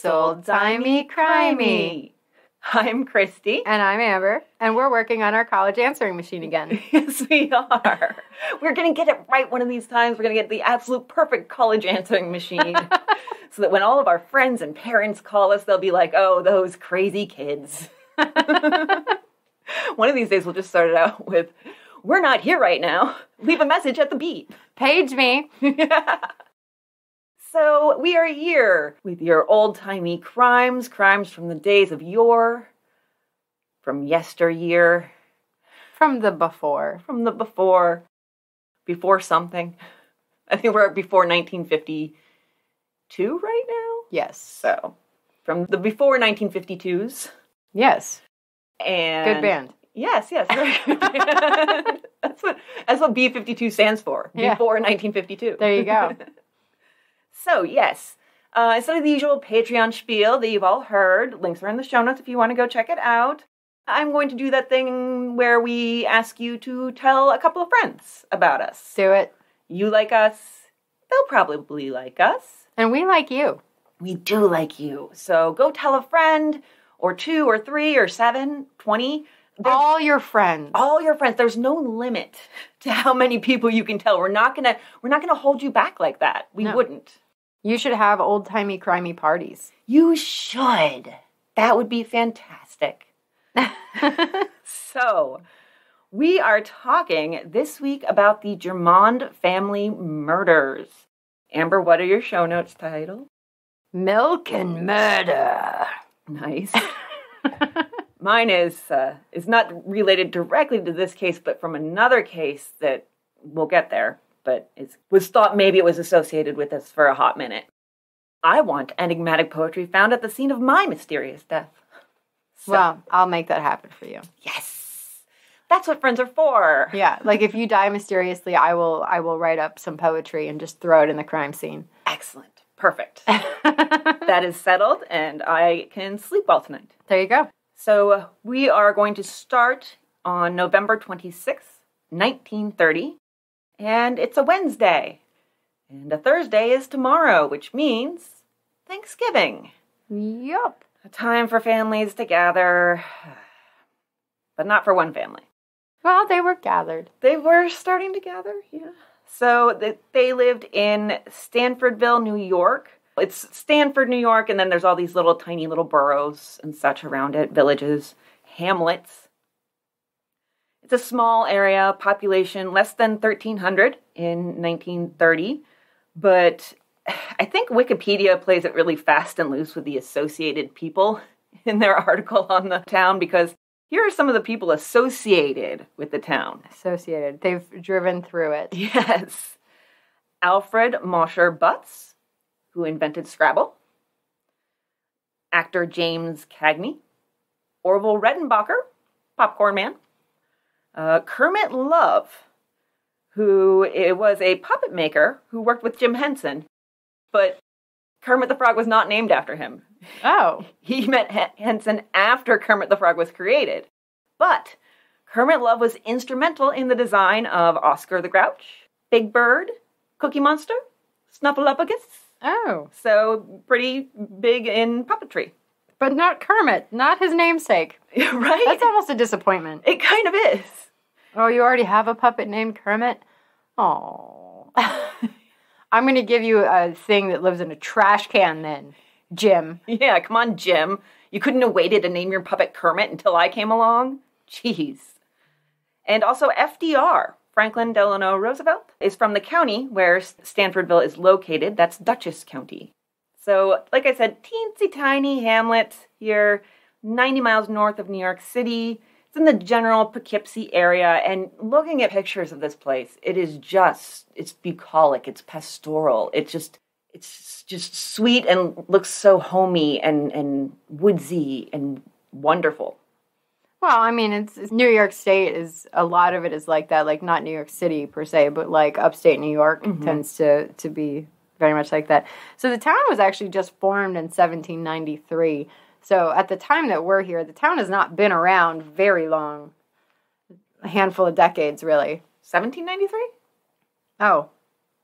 It's Old-Timey Crimey. I'm Christy. And I'm Amber. And we're working on our college answering machine again. Yes, we are. We're going to get it right one of these times. We're going to get the absolute perfect college answering machine. So that when all of our friends and parents call us, they'll be like, oh, those crazy kids. One of these days we'll just start it out with, we're not here right now. Leave a message at the beep. Page me. So we are here with your old-timey crimes from the days of yore, from yesteryear. From the before. Before something. I think we're before 1952 right now? Yes. So, from the before 1952s. Yes. And good band. Yes, very good band. That's what B-52 stands for. Yeah. Before 1952. There you go. So, yes, instead of the usual Patreon spiel that you've all heard, links are in the show notes if you want to go check it out, I'm going to do that thing where we ask you to tell a couple of friends about us. Do it. You like us, they'll probably like us. And we like you. We do like you. So go tell a friend, or 2, or 3, or 7, 20. All your friends. All your friends. There's no limit to how many people you can tell. We're not gonna hold you back like that. We wouldn't. You should have old-timey crimey parties. You should. That would be fantastic. So, we are talking this week about the Germond family murders. Amber, what are your show notes titled? Milk and Murder. Nice. Mine is not related directly to this case, but from another case that we'll get there. But it was thought maybe it was associated with this for a hot minute. I want enigmatic poetry found at the scene of my mysterious death. So, well, I'll make that happen for you. Yes. That's what friends are for. Yeah, like if you die mysteriously, I will write up some poetry and just throw it in the crime scene. Excellent. Perfect. That is settled, and I can sleep well tonight. There you go. So we are going to start on November 26th, 1930. And it's a Wednesday. And a Thursday is tomorrow, which means Thanksgiving. Yup. A time for families to gather, but not for one family. Well, they were gathered. They were starting to gather, yeah. So they lived in Stanfordville, New York. It's Stanford, New York, and then there's all these little tiny little boroughs and such around it, villages, hamlets. It's a small area, population less than 1,300 in 1930, but I think Wikipedia plays it really fast and loose with the associated people in their article on the town, because here are some of the people associated with the town. Associated. They've driven through it. Yes. Alfred Mosher Butts, who invented Scrabble. Actor James Cagney. Orville Redenbacher, popcorn man. Kermit Love, who was a puppet maker who worked with Jim Henson, but Kermit the Frog was not named after him. Oh. He met Henson after Kermit the Frog was created. But Kermit Love was instrumental in the design of Oscar the Grouch, Big Bird, Cookie Monster, Snuffleupagus. Oh. So pretty big in puppetry. But not Kermit, not his namesake. Right? That's almost a disappointment. It kind of is. Oh, you already have a puppet named Kermit? Oh. I'm going to give you a thing that lives in a trash can then, Jim. Yeah, come on, Jim. You couldn't have waited to name your puppet Kermit until I came along? Jeez. And also FDR, Franklin Delano Roosevelt, is from the county where Stanfordville is located. That's Dutchess County. So, like I said, teensy tiny hamlet here, 90 miles north of New York City. It's in the general Poughkeepsie area, and looking at pictures of this place, it's bucolic, it's pastoral, it's just sweet and looks so homey and woodsy and wonderful. Well, I mean, it's New York State is, a lot of it is like that, like not New York City per se, but like upstate New York tends to be very much like that. So the town was actually just formed in 1793. So at the time that we're here, the town has not been around very long. A handful of decades, really. 1793? Oh,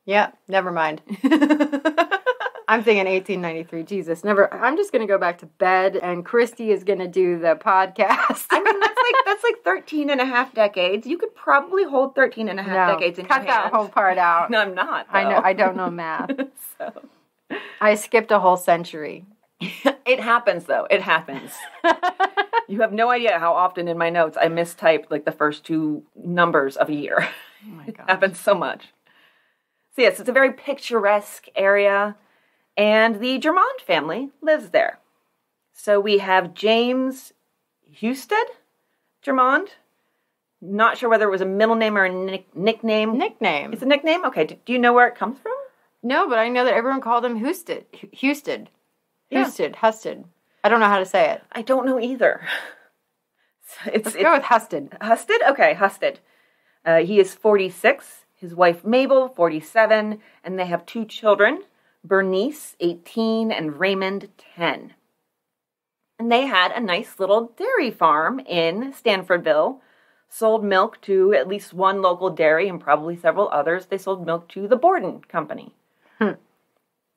yeah, never mind. I'm thinking 1893. Jesus, never. I'm just going to go back to bed, and Christy is going to do the podcast. I mean, that's like 13 and a half decades. You could probably hold 13 and a half decades in your hand. Cut that whole part out. No, I'm not, though. I know. I don't know math. So. I skipped a whole century. It happens, though. It happens. You have no idea how often in my notes I mistype like the first two numbers of a year. Oh my God. It happens so much. So yes, it's a very picturesque area, and the Germond family lives there. So we have James Husted Germond. Not sure whether it was a middle name or a nickname. Nickname. It's a nickname? Okay. Do you know where it comes from? No, but I know that everyone called him Husted. Husted. Yeah. Husted. I don't know how to say it. I don't know either. Let's go with Husted. Husted? Okay, Husted. He is 46, his wife Mabel, 47, and they have two children, Bernice, 18, and Raymond, 10. And they had a nice little dairy farm in Stanfordville, sold milk to at least one local dairy and probably several others. They sold milk to the Borden Company,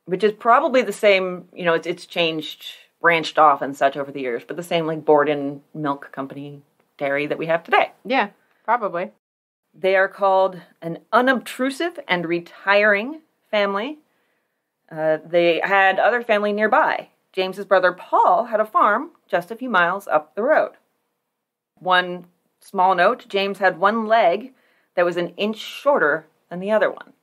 which is probably the same, it's changed, branched off and such over the years, but the same like Borden Milk Company dairy that we have today. Yeah, probably. They are called an unobtrusive and retiring family. They had other family nearby. James's brother Paul had a farm just a few miles up the road. One small note, James had one leg that was an inch shorter than the other one.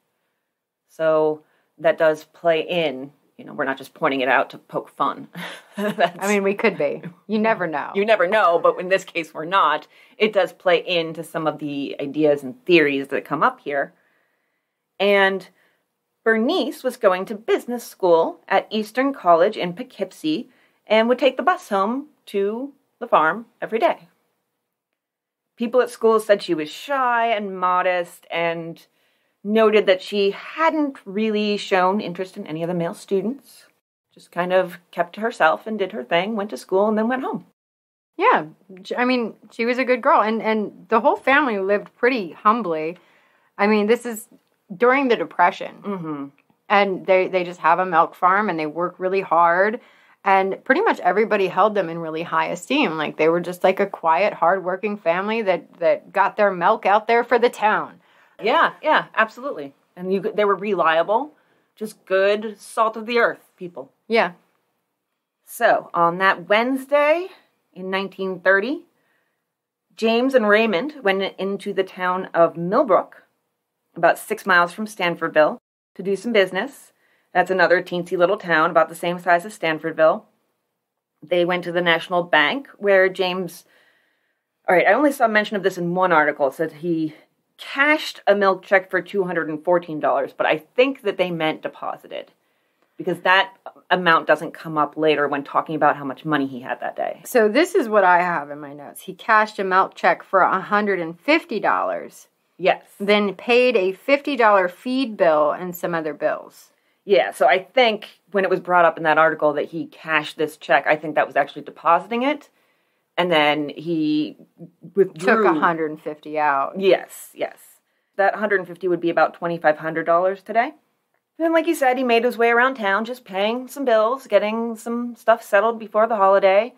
So that does play in. We're not just pointing it out to poke fun. I mean, we could be. You never know. You never know, but in this case, we're not. It does play into some of the ideas and theories that come up here. And Bernice was going to business school at Eastern College in Poughkeepsie and would take the bus home to the farm every day. People at school said she was shy and modest and noted that she hadn't really shown interest in any of the male students. Just kind of kept to herself and did her thing, went to school, and then went home. Yeah. I mean, she was a good girl. And the whole family lived pretty humbly. I mean, this is during the Depression. Mm-hmm. And they just have a milk farm, and they work really hard. And pretty much everybody held them in really high esteem. Like, they were just like a quiet, hardworking family that got their milk out there for the town. Yeah, absolutely. And they were reliable, just good, salt of the earth people. Yeah. So, on that Wednesday in 1930, James and Raymond went into the town of Millbrook, about 6 miles from Stanfordville, to do some business. That's another teensy little town, about the same size as Stanfordville. They went to the National Bank, where James... All right, I only saw mention of this in one article. It said he cashed a milk check for $214, but I think that they meant deposited, because that amount doesn't come up later when talking about how much money he had that day. So this is what I have in my notes. He cashed a milk check for $150. Yes. Then paid a $50 feed bill and some other bills. Yeah, so I think when it was brought up in that article that he cashed this check, I think that was actually depositing it. And then he withdrew. Took $150 out. Yes. That $150 would be about $2,500 today. And like you said, he made his way around town, just paying some bills, getting some stuff settled before the holiday.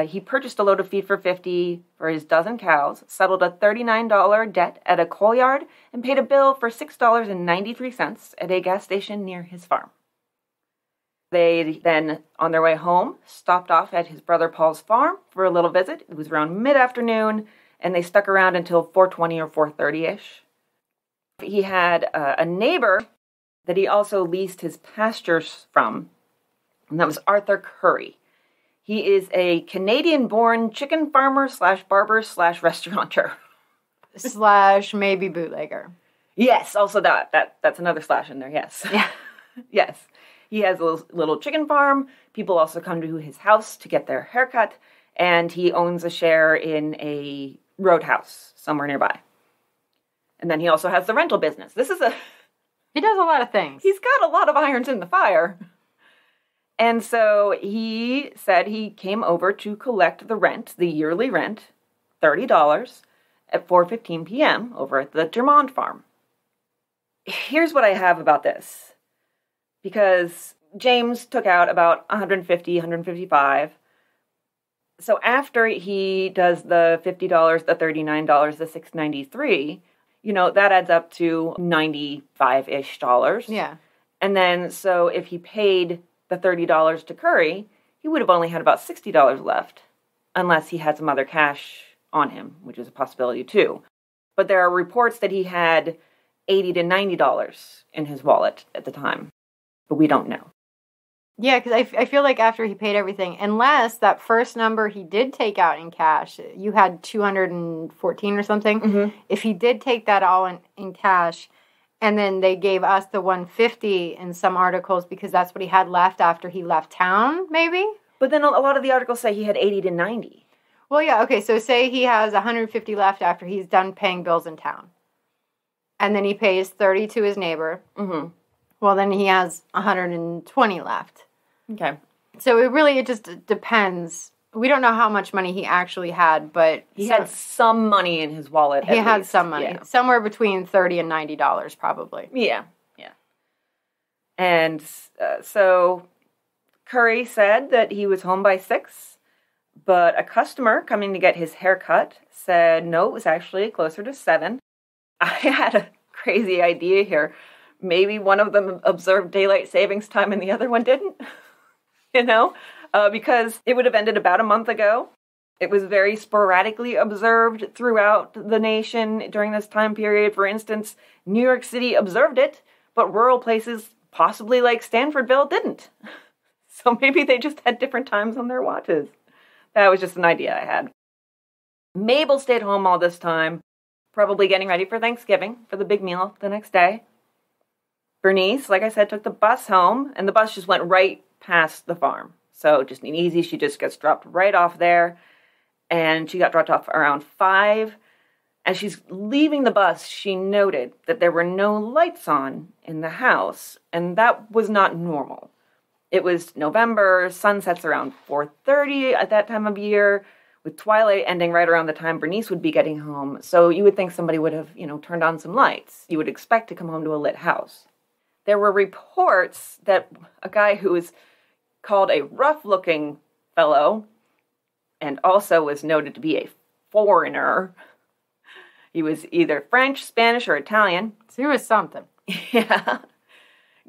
He purchased a load of feed for $50 for his dozen cows, settled a $39 debt at a coal yard, and paid a bill for $6.93 at a gas station near his farm. They then, on their way home, stopped off at his brother Paul's farm for a little visit. It was around mid-afternoon, and they stuck around until 4:20 or 4:30-ish. He had a neighbor that he also leased his pastures from, and that was Arthur Curry. He is a Canadian-born chicken farmer / barber / restaurateur. / maybe bootlegger. Yes, also that's another slash in there, yes. Yeah. Yes. He has a little chicken farm. People also come to his house to get their haircut, and he owns a share in a roadhouse somewhere nearby. And then he also has the rental business. He does a lot of things. He's got a lot of irons in the fire. And so he said he came over to collect the rent, the yearly rent, $30, at 4:15 p.m. over at the Germond farm. Here's what I have about this. Because James took out about 150, 155. So after he does the $50, the $39, the $6.93, that adds up to $95-ish. Yeah. And then, so if he paid the $30 to Curry, he would have only had about $60 left, unless he had some other cash on him, which is a possibility too. But there are reports that he had $80 to $90 in his wallet at the time, but we don't know. Yeah, because I feel like after he paid everything, unless that first number he did take out in cash, you had 214 or something. Mm-hmm. If he did take that all in cash, and then they gave us the 150 in some articles because that's what he had left after he left town, maybe? But then a lot of the articles say he had 80 to 90. Well, yeah, okay, so say he has 150 left after he's done paying bills in town. And then he pays 30 to his neighbor. Mm-hmm. Well, then he has 120 left. Okay. So it just depends. We don't know how much money he actually had, but he had some money in his wallet. He had some money. Yeah. Somewhere between $30 and $90 probably. Yeah. And so Curry said that he was home by 6, but a customer coming to get his hair cut said no, it was actually closer to 7. I had a crazy idea here. Maybe one of them observed daylight savings time and the other one didn't. Because it would have ended about a month ago. It was very sporadically observed throughout the nation during this time period. For instance, New York City observed it, but rural places, possibly like Stanfordville, didn't. So maybe they just had different times on their watches. That was just an idea I had. Mabel stayed home all this time, probably getting ready for Thanksgiving, for the big meal the next day. Bernice, like I said, took the bus home, and the bus just went right past the farm. So just easy, she just gets dropped right off there. And she got dropped off around 5. As she's leaving the bus, she noted that there were no lights on in the house, and that was not normal. It was November, sunsets around 4:30 at that time of year, with twilight ending right around the time Bernice would be getting home. So you would think somebody would have, turned on some lights. You would expect to come home to a lit house. There were reports that a guy who was called a rough-looking fellow, and also was noted to be a foreigner. He was either French, Spanish, or Italian. So he was something. Yeah.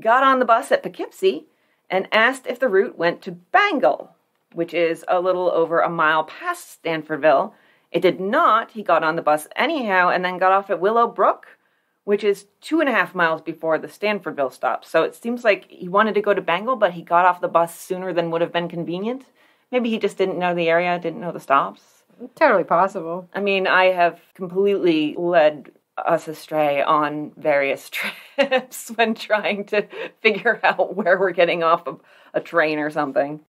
Got on the bus at Poughkeepsie and asked if the route went to Bengal, which is a little over a mile past Stanfordville. It did not. He got on the bus anyhow and then got off at Willow Brook, which is 2.5 miles before the Stanfordville stop. So it seems like he wanted to go to Bengal, but he got off the bus sooner than would have been convenient. Maybe he just didn't know the area, didn't know the stops. Totally possible. I mean, I have completely led us astray on various trips when trying to figure out where we're getting off of a train or something.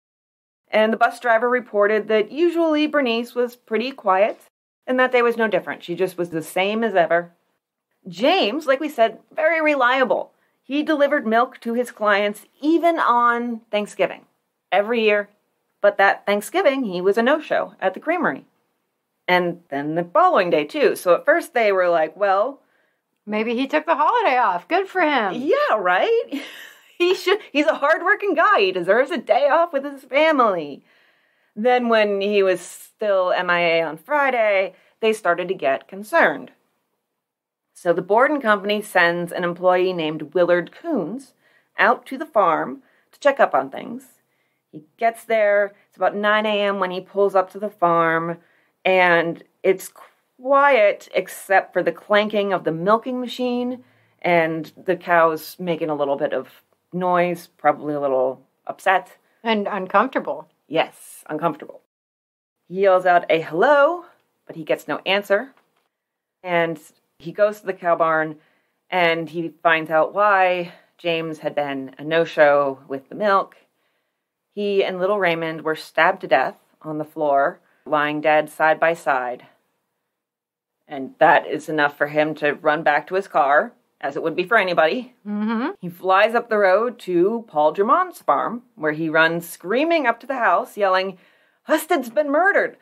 And the bus driver reported that usually Bernice was pretty quiet and that day was no different. She just was the same as ever. James, like we said, very reliable. He delivered milk to his clients even on Thanksgiving, every year. But that Thanksgiving, he was a no-show at the creamery. And then the following day, too. So at first they were like, well, maybe he took the holiday off. Good for him. Yeah, right? He's a hardworking guy. He deserves a day off with his family. Then when he was still MIA on Friday, they started to get concerned. So the board and company sends an employee named Willard Coons out to the farm to check up on things. He gets there. It's about 9 a.m. when he pulls up to the farm, and it's quiet except for the clanking of the milking machine and the cows making a little bit of noise, probably a little upset. And uncomfortable. Yes, uncomfortable. He yells out a hello, but he gets no answer. And he goes to the cow barn, and he finds out why James had been a no-show with the milk. He and little Raymond were stabbed to death on the floor, lying dead side by side. And that is enough for him to run back to his car, as it would be for anybody. Mm-hmm. He flies up the road to Paul Germond's farm, where he runs screaming up to the house, yelling, "Husted's been murdered!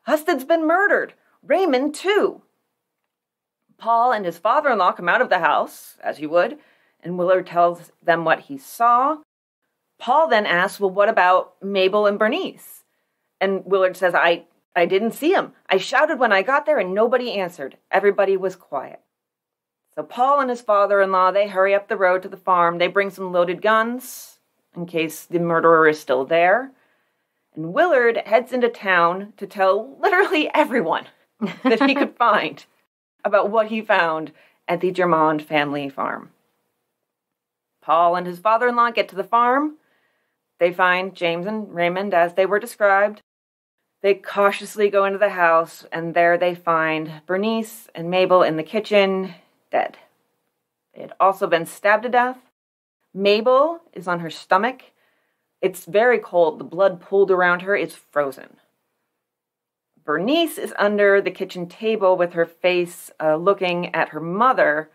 Husted's been murdered! Raymond, too!" Paul and his father-in-law come out of the house, as he would, and Willard tells them what he saw. Paul then asks, well, what about Mabel and Bernice? And Willard says, I didn't see them. I shouted when I got there and nobody answered. Everybody was quiet. So Paul and his father-in-law, they hurry up the road to the farm. They bring some loaded guns in case the murderer is still there. And Willard heads into town to tell literally everyone that he could find about what he found at the Germond family farm. Paul and his father-in-law get to the farm. They find James and Raymond as they were described. They cautiously go into the house, and there they find Bernice and Mabel in the kitchen, dead. They had also been stabbed to death. Mabel is on her stomach. It's very cold. The blood pooled around her is frozen. Bernice is under the kitchen table with her face looking at her mother.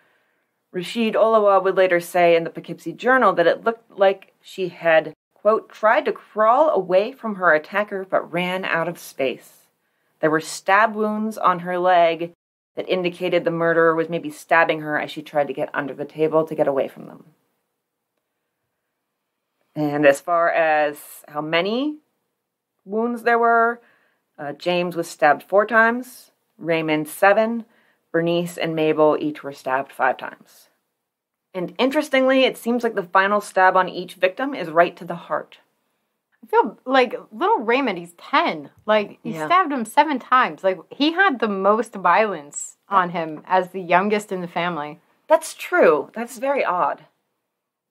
Rasheed Oluwa would later say in the Poughkeepsie Journal that it looked like she had, quote, tried to crawl away from her attacker but ran out of space. There were stab wounds on her leg that indicated the murderer was maybe stabbing her as she tried to get under the table to get away from them. And as far as how many wounds there were, James was stabbed 4 times, Raymond 7, Bernice and Mabel each were stabbed 5 times. And interestingly, it seems like the final stab on each victim is right to the heart. I feel like little Raymond, he's 10. Like, he stabbed him 7 times. Like, he had the most violence on him as the youngest in the family. That's true. That's very odd.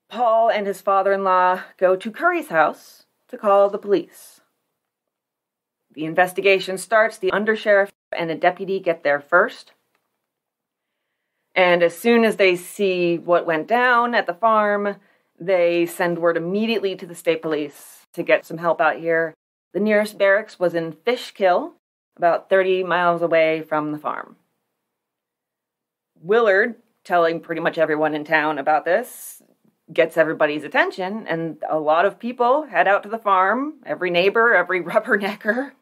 Paul and his father-in-law go to Curry's house to call the police. The investigation starts. The undersheriff and a deputy get there first. And as soon as they see what went down at the farm, they send word immediately to the state police to get some help out here. The nearest barracks was in Fishkill, about 30 miles away from the farm. Willard, telling pretty much everyone in town about this, gets everybody's attention, and a lot of people head out to the farm, every neighbor, every rubbernecker.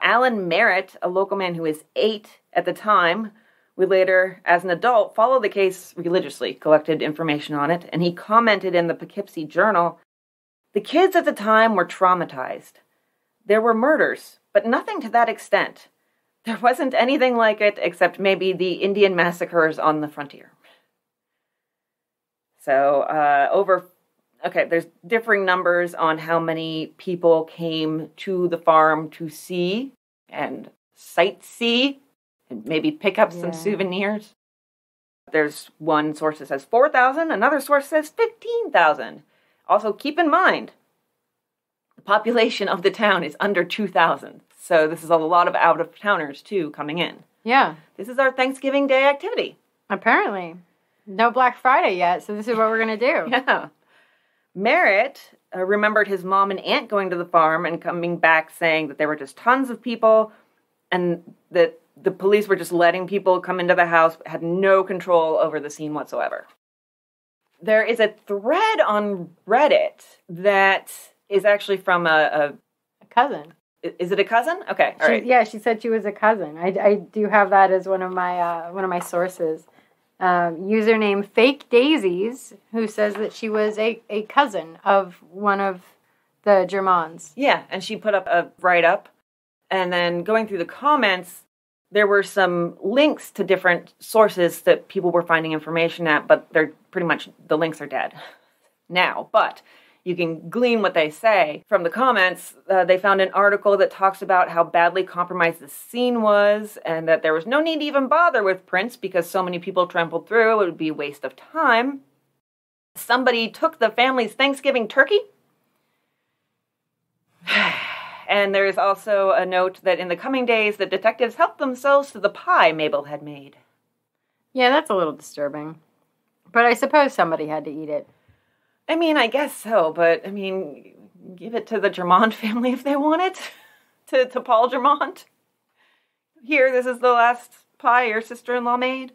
Alan Merritt, a local man who was 8 at the time, would later, as an adult, follow the case religiously, collected information on it, and he commented in the Poughkeepsie Journal, "The kids at the time were traumatized. There were murders, but nothing to that extent. There wasn't anything like it except maybe the Indian massacres on the frontier." So, there's differing numbers on how many people came to the farm to see and sightsee and maybe pick up some souvenirs. There's one source that says 4,000, another source says 15,000. Also, keep in mind, the population of the town is under 2,000. So this is a lot of out-of-towners, too, coming in. Yeah. This is our Thanksgiving Day activity. Apparently. No Black Friday yet, so this is what we're going to do. Yeah. Merritt remembered his mom and aunt going to the farm and coming back saying that there were just tons of people and that the police were just letting people come into the house, had no control over the scene whatsoever. There is a thread on Reddit that is actually from a cousin. Is it a cousin? Okay, all right. Yeah, she said she was a cousin. I do have that as one of my sources. Username Fake Daisies, who says that she was a cousin of one of the Germonds. Yeah, and she put up a write-up, and then going through the comments, there were some links to different sources that people were finding information at, but they're pretty much, the links are dead now. But you can glean what they say. From the comments, they found an article that talks about how badly compromised the scene was and that there was no need to even bother with prints because so many people trampled through, it would be a waste of time. Somebody took the family's Thanksgiving turkey. And there's also a note that in the coming days, the detectives helped themselves to the pie Mabel had made. Yeah, that's a little disturbing. But I suppose somebody had to eat it. I mean, I guess so, but, give it to the Germond family if they want it. To Paul Germond. Here, this is the last pie your sister-in-law made.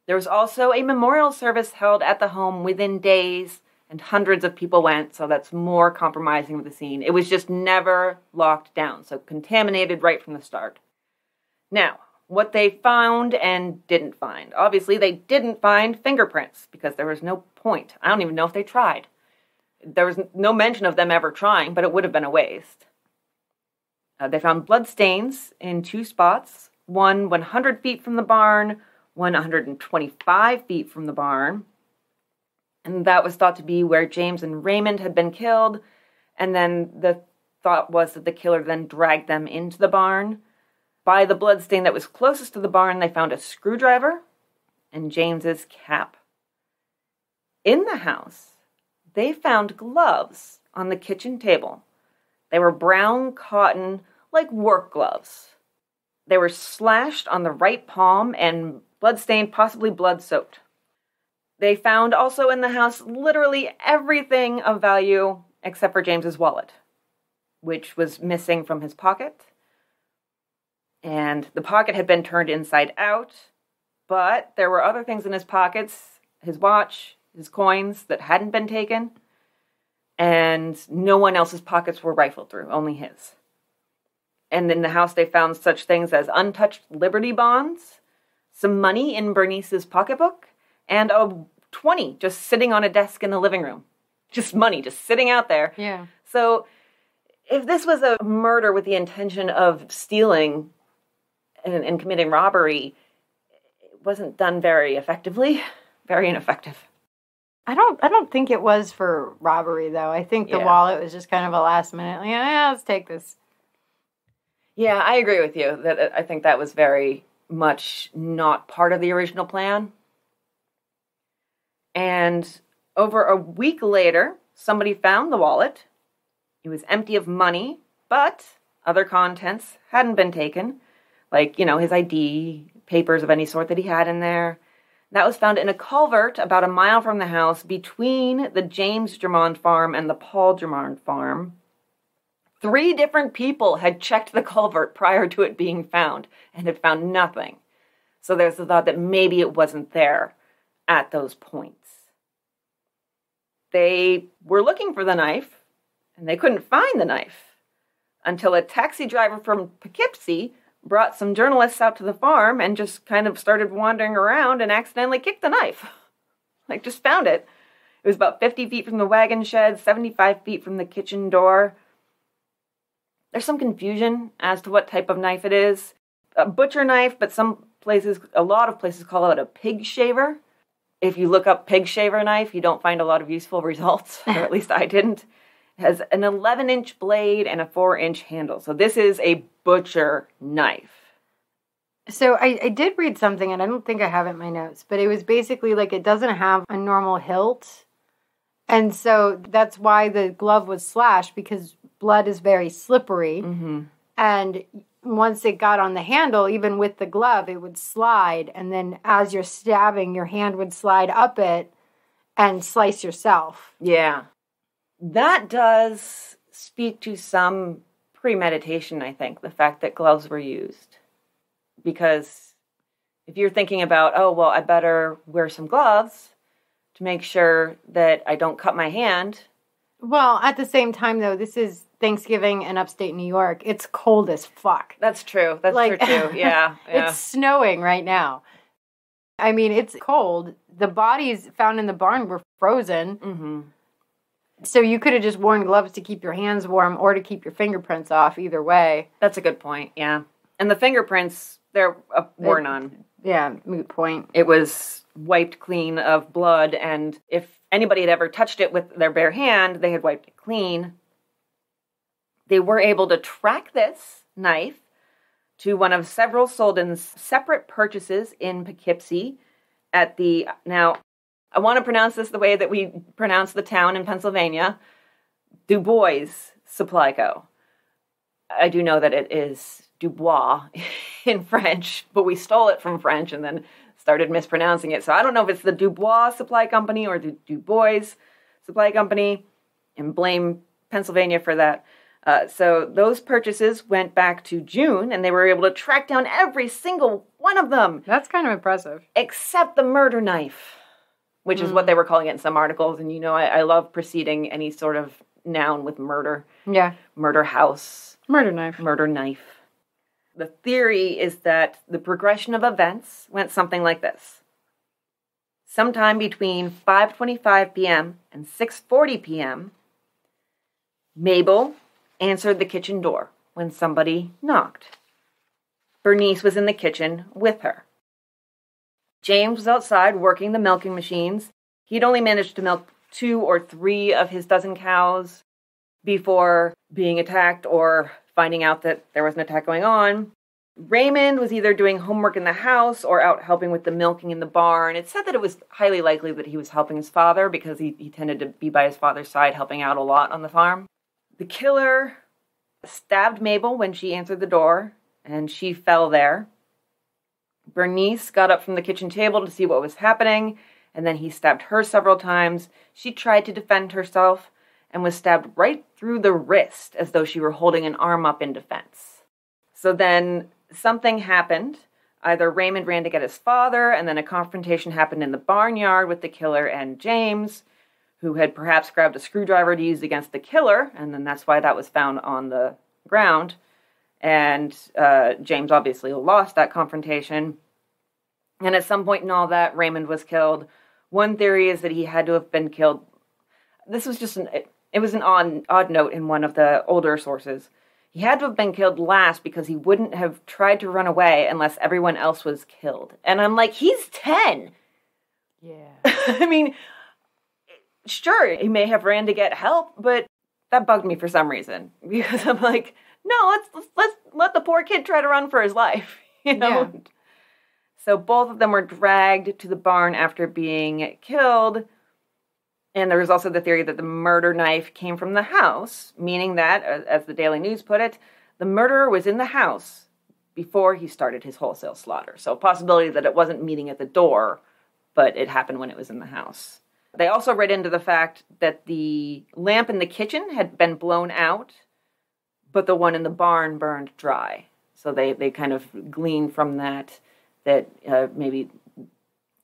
There was also a memorial service held at the home within days, and hundreds of people went, so that's more compromising of the scene. It was just never locked down, so contaminated right from the start. Now, what they found and didn't find. Obviously, they didn't find fingerprints, because there was no point. I don't even know if they tried. There was no mention of them ever trying, but it would have been a waste. They found blood stains in 2 spots, one 100 feet from the barn, one 125 feet from the barn. And that was thought to be where James and Raymond had been killed. And then the thought was that the killer then dragged them into the barn. By the blood stain that was closest to the barn, they found a screwdriver and James's cap. In the house, they found gloves on the kitchen table. They were brown cotton, like work gloves. They were slashed on the right palm and bloodstained, possibly blood-soaked. They found also in the house literally everything of value except for James's wallet, which was missing from his pocket. And the pocket had been turned inside out, but there were other things in his pockets, his watch, his coins that hadn't been taken, and no one else's pockets were rifled through, only his. And in the house they found such things as untouched Liberty bonds, some money in Bernice's pocketbook, and a 20 just sitting on a desk in the living room. Just money, just sitting out there. Yeah. So if this was a murder with the intention of stealing and committing robbery, it wasn't done very effectively. Very ineffective. I don't think it was for robbery, though. I think the wallet was just kind of a last minute, let's take this. Yeah, I agree with you. That I think that was very much not part of the original plan. And over a week later, somebody found the wallet. It was empty of money, but other contents hadn't been taken, like, his ID, papers of any sort that he had in there. That was found in a culvert about a mile from the house between the James Germond farm and the Paul Germond farm. 3 different people had checked the culvert prior to it being found and had found nothing. So there's the thought that maybe it wasn't there at those points. They were looking for the knife, and they couldn't find the knife until a taxi driver from Poughkeepsie brought some journalists out to the farm and just kind of started wandering around and accidentally kicked the knife. Just found it. It was about 50 feet from the wagon shed, 75 feet from the kitchen door. There's some confusion as to what type of knife it is. A butcher knife, but a lot of places call it a pig shaver. If you look up pig shaver knife, you don't find a lot of useful results, or at least I didn't. It has an 11-inch blade and a 4-inch handle. So this is a butcher knife. So I did read something, and I don't think I have it in my notes, but it was basically it doesn't have a normal hilt. And so that's why the glove was slashed, because blood is very slippery. Mm-hmm. And once it got on the handle, even with the glove, it would slide. And then as you're stabbing, your hand would slide up it and slice yourself. Yeah. That does speak to some premeditation, I think, the fact that gloves were used. Because if you're thinking about, I better wear some gloves to make sure that I don't cut my hand. Well, at the same time, though, this is Thanksgiving in upstate New York. It's cold as fuck. That's true. That's true, too. Yeah. It's snowing right now. I mean, it's cold. The bodies found in the barn were frozen. Mm-hmm. So you could have just worn gloves to keep your hands warm or to keep your fingerprints off, either way. That's a good point, yeah. And the fingerprints, were none. Yeah, moot point. It was wiped clean of blood, and if anybody had ever touched it with their bare hand, they had wiped it clean. They were able to track this knife to one of several sold in separate purchases in Poughkeepsie at the, now, I want to pronounce this the way that we pronounce the town in Pennsylvania, Dubois Supply Co. I do know that it is Dubois in French, but we stole it from French and then started mispronouncing it. So I don't know if it's the Dubois Supply Company or the Dubois Supply Company, and blame Pennsylvania for that. So those purchases went back to June, and they were able to track down every single one of them. That's kind of impressive. Except the murder knife, which is what they were calling it in some articles. And, I love preceding any sort of noun with murder. Yeah. Murder house. Murder knife. Murder knife. The theory is that the progression of events went something like this. Sometime between 5:25 p.m. and 6:40 p.m., Mabel answered the kitchen door when somebody knocked. Bernice was in the kitchen with her. James was outside working the milking machines. He'd only managed to milk 2 or 3 of his dozen cows before being attacked or finding out that there was an attack going on. Raymond was either doing homework in the house or out helping with the milking in the barn. It said that it was highly likely that he was helping his father because he tended to be by his father's side, helping out a lot on the farm. The killer stabbed Mabel when she answered the door, and she fell there. Bernice got up from the kitchen table to see what was happening, and then he stabbed her several times. She tried to defend herself and was stabbed right through the wrist as though she were holding an arm up in defense. So then something happened. Either Raymond ran to get his father, and then a confrontation happened in the barnyard with the killer and James, who had perhaps grabbed a screwdriver to use against the killer, and then that's why that was found on the ground. And James obviously lost that confrontation. And at some point in all that, Raymond was killed. One theory is that he had to have been killed. This was just it was an odd note in one of the older sources. He had to have been killed last because he wouldn't have tried to run away unless everyone else was killed. And I'm like, he's 10. Yeah. I mean, sure, he may have ran to get help, but that bugged me for some reason. Because I'm like, no, let's let the poor kid try to run for his life, you know? Yeah. So both of them were dragged to the barn after being killed. And there was also the theory that the murder knife came from the house, meaning that, as the Daily News put it, the murderer was in the house before he started his wholesale slaughter. So a possibility that it wasn't meeting at the door, but it happened when it was in the house. They also read into the fact that the lamp in the kitchen had been blown out, but the one in the barn burned dry. So they kind of gleaned from that maybe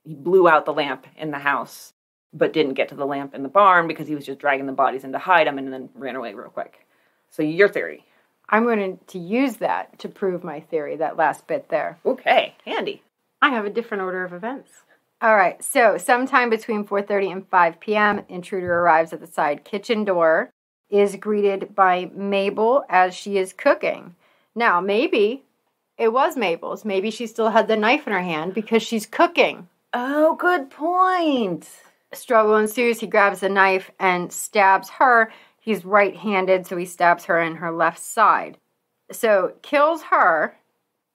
he blew out the lamp in the house, but didn't get to the lamp in the barn because he was just dragging the bodies in to hide them and then ran away real quick. So your theory? I'm going to use that to prove my theory, that last bit there. Okay, handy. I have a different order of events. All right, so sometime between 4:30 and 5 p.m., intruder arrives at the side kitchen door, is greeted by Mabel as she is cooking. Now, maybe it was Mabel's. Maybe she still had the knife in her hand because she's cooking. Oh, good point. Struggle ensues. He grabs the knife and stabs her. He's right-handed, so he stabs her in her left side. So kills her,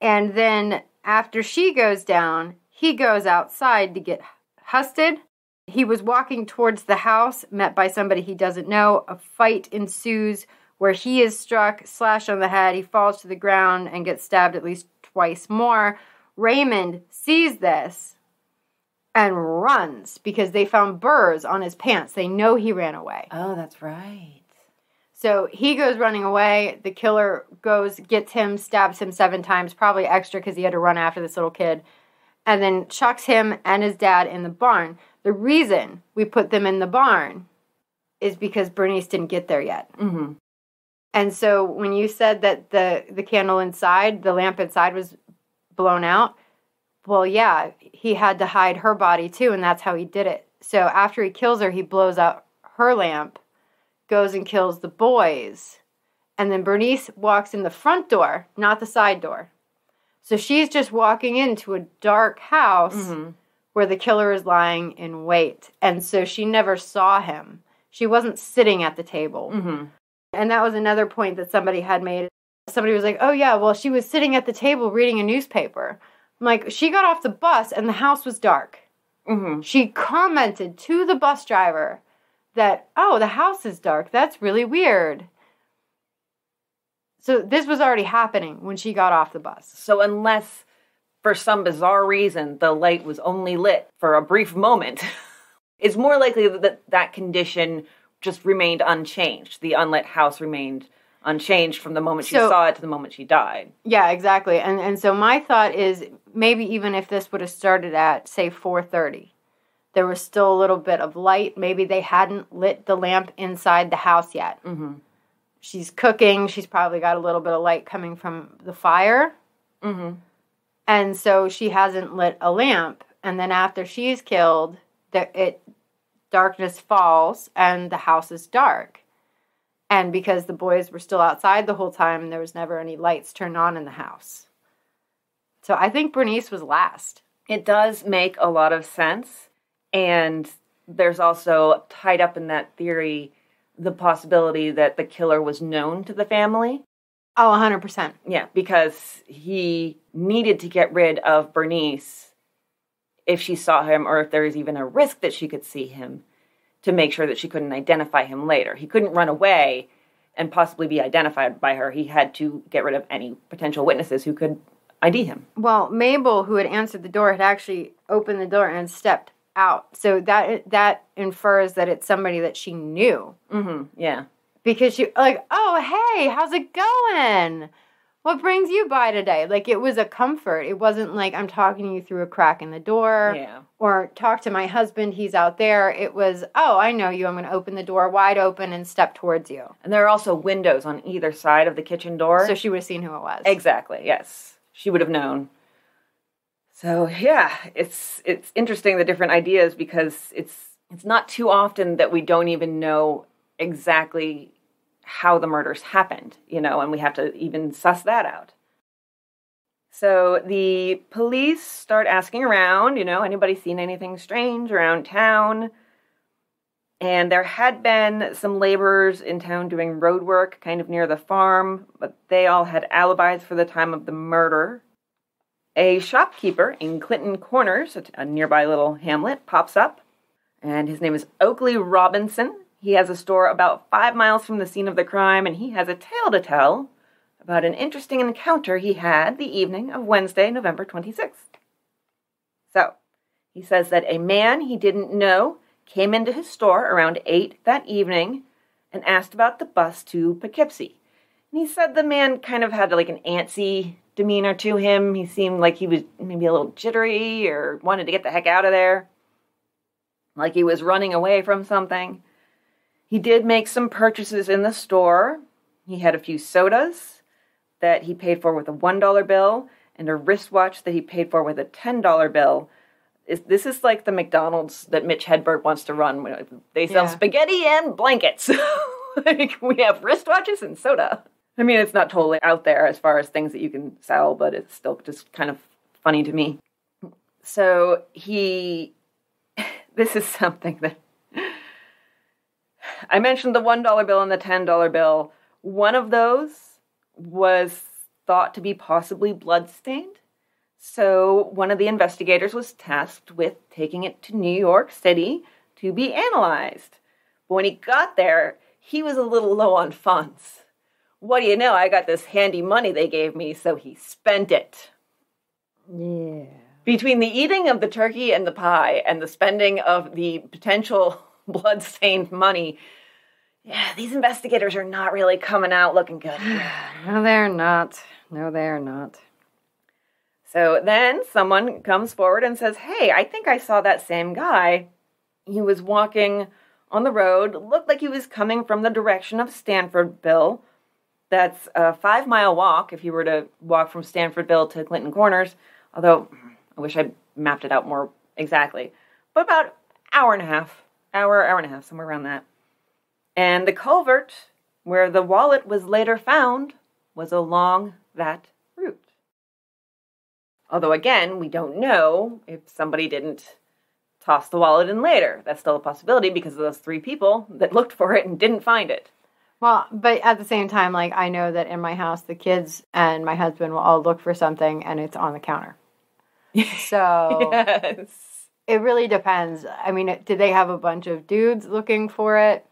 and then after she goes down, he goes outside to get Husted. He was walking towards the house, met by somebody he doesn't know. A fight ensues where he is struck, slashed on the head. He falls to the ground and gets stabbed at least twice more. Raymond sees this and runs because they found burrs on his pants. They know he ran away. Oh, that's right. So he goes running away. The killer goes, gets him, stabs him 7 times, probably extra because he had to run after this little kid, and then chucks him and his dad in the barn. The reason we put them in the barn is because Bernice didn't get there yet. Mm-hmm. And so when you said that the candle inside, the lamp inside was blown out, well, yeah, he had to hide her body too, and that's how he did it. So after he kills her, he blows out her lamp, goes and kills the boys, and then Bernice walks in the front door, not the side door. So she's just walking into a dark house mm-hmm. where the killer is lying in wait. And so she never saw him. She wasn't sitting at the table. Mm-hmm. And that was another point that somebody had made. Somebody was like, oh, yeah, well, she was sitting at the table reading a newspaper. I'm like, she got off the bus and the house was dark. Mm-hmm. She commented to the bus driver that, oh, the house is dark. That's really weird. So this was already happening when she got off the bus. So unless, for some bizarre reason, the light was only lit for a brief moment, it's more likely that that condition just remained unchanged. The unlit house remained unchanged from the moment she saw it to the moment she died. Yeah, exactly. And so my thought is maybe even if this would have started at, say, 4:30, there was still a little bit of light. Maybe they hadn't lit the lamp inside the house yet. Mm-hmm. She's cooking. She's probably got a little bit of light coming from the fire. Mm-hmm. And so she hasn't lit a lamp. And then after she's killed, darkness falls and the house is dark. And because the boys were still outside the whole time, there was never any lights turned on in the house. So I think Bernice was last. It does make a lot of sense. And there's also, tied up in that theory, the possibility that the killer was known to the family. Oh, 100%. Yeah, because he needed to get rid of Bernice if she saw him, or if there was even a risk that she could see him, to make sure that she couldn't identify him later. He couldn't run away and possibly be identified by her. He had to get rid of any potential witnesses who could ID him. Well, Mabel, who had answered the door, had actually opened the door and stepped out. So that infers that it's somebody that she knew. Mm-hmm, yeah. Because she, like, oh, hey, how's it going? What brings you by today? Like, it was a comfort. It wasn't like, I'm talking to you through a crack in the door. Yeah. Or talk to my husband, he's out there. It was, oh, I know you. I'm going to open the door wide open and step towards you. And there are also windows on either side of the kitchen door. So she would have seen who it was. Exactly, yes. She would have known. So, yeah, it's interesting, the different ideas, because it's not too often that we don't even know exactly how the murders happened, and we have to even suss that out. So the police start asking around, anybody seen anything strange around town? And there had been some laborers in town doing road work kind of near the farm, but they all had alibis for the time of the murder. A shopkeeper in Clinton Corners, a nearby little hamlet, pops up, and his name is Oakley Robinson. He has a store about 5 miles from the scene of the crime, and he has a tale to tell about an interesting encounter he had the evening of Wednesday, November 26th. So, he says that a man he didn't know came into his store around 8 that evening and asked about the bus to Poughkeepsie. And he said the man kind of had like an antsy demeanor to him. He seemed like he was maybe a little jittery or wanted to get the heck out of there. Like he was running away from something. He did make some purchases in the store. He had a few sodas that he paid for with a $1 bill and a wristwatch that he paid for with a $10 bill. This is like the McDonald's that Mitch Hedberg wants to run. They sell spaghetti and blankets. Like, we have wristwatches and soda. I mean, it's not totally out there as far as things that you can sell, but it's still just kind of funny to me. So this is something that, I mentioned the $1 bill and the $10 bill. One of those was thought to be possibly blood-stained. So one of the investigators was tasked with taking it to New York City to be analyzed. But when he got there, he was a little low on funds. What do you know? I got this handy money they gave me, so he spent it. Yeah. Between the eating of the turkey and the pie and the spending of the potential blood-stained money, yeah, these investigators are not really coming out looking good. No, they're not. No, they're not. So then someone comes forward and says, hey, I think I saw that same guy. He was walking on the road, looked like he was coming from the direction of Stanfordville. That's a 5-mile walk if you were to walk from Stanfordville to Clinton Corners, although I wish I mapped it out more exactly. But about hour and a half, somewhere around that. And the culvert where the wallet was later found was along that route. Although, again, we don't know if somebody didn't toss the wallet in later. That's still a possibility because of those 3 people that looked for it and didn't find it. Well, but at the same time, like, I know that in my house, the kids and my husband will all look for something and it's on the counter. So yes. It really depends. I mean, did they have a bunch of dudes looking for it?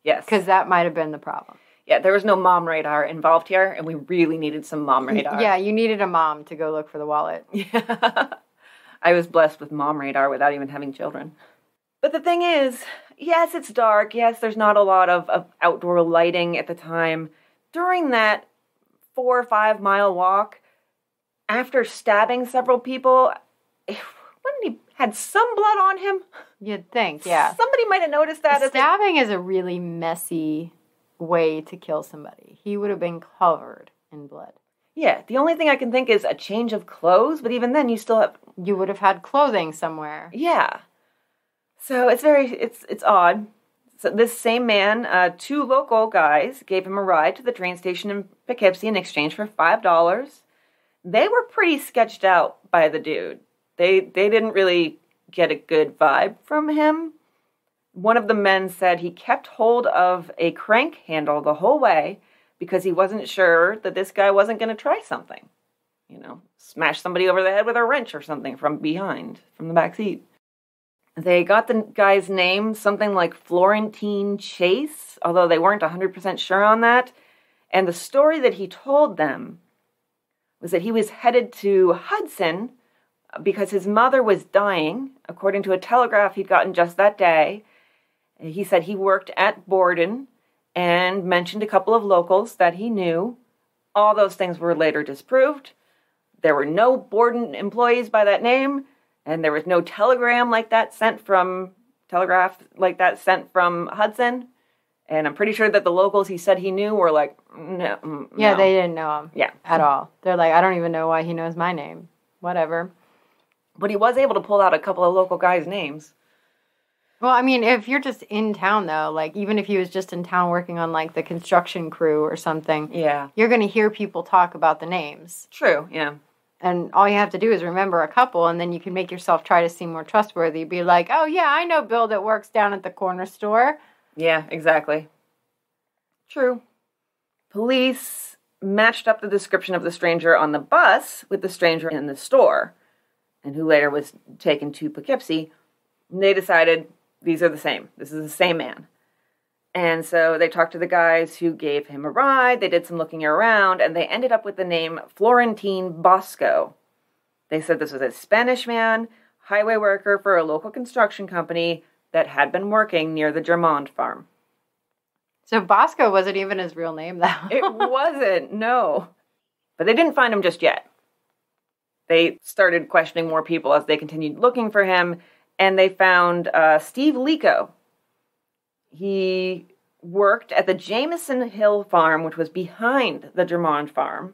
Yes. Because that might have been the problem. Yeah, there was no mom radar involved here, and we really needed some mom radar. Yeah, you needed a mom to go look for the wallet. Yeah. I was blessed with mom radar without even having children. But the thing is, yes, it's dark. Yes, there's not a lot of outdoor lighting at the time. During that 4 or 5 mile walk, after stabbing several people, wouldn't he had some blood on him? You'd think, yeah. Somebody might have noticed that. Stabbing is a really messy way to kill somebody. He would have been covered in blood. Yeah, the only thing I can think is a change of clothes, but even then you still have... You would have had clothing somewhere. Yeah. So it's odd. So this same man, 2 local guys gave him a ride to the train station in Poughkeepsie in exchange for $5. They were pretty sketched out by the dude. They didn't really get a good vibe from him. One of the men said he kept hold of a crank handle the whole way because he wasn't sure that this guy wasn't going to try something. You know, smash somebody over the head with a wrench or something from behind, from the back seat. They got the guy's name, something like Florentine Chase, although they weren't 100% sure on that. And the story that he told them was that he was headed to Hudson because his mother was dying, according to a telegraph he'd gotten just that day. He said he worked at Borden and mentioned a couple of locals that he knew. All those things were later disproved. There were no Borden employees by that name, and there was no telegraph like that sent from Hudson. And I'm pretty sure that the locals he said he knew were like, no. Yeah, they didn't know him. Yeah. At all. They're like, I don't even know why he knows my name. Whatever. But he was able to pull out a couple of local guys' names. Well, I mean, if you're just in town, though, like, even if he was just in town working on, like, the construction crew or something, yeah, you're going to hear people talk about the names. True, yeah. And all you have to do is remember a couple, and then you can make yourself try to seem more trustworthy. Be like, oh, yeah, I know Bill that works down at the corner store. Yeah, exactly. True. Police matched up the description of the stranger on the bus with the stranger in the store, and who later was taken to Poughkeepsie. And they decided these are the same. This is the same man. And so they talked to the guys who gave him a ride. They did some looking around, and they ended up with the name Florentine Bosco. They said this was a Spanish man, highway worker for a local construction company that had been working near the Germond farm. So Bosco wasn't even his real name, though. It wasn't, no. But they didn't find him just yet. They started questioning more people as they continued looking for him, and they found Steve Lico. He worked at the Jameson Hill farm, which was behind the Germond farm.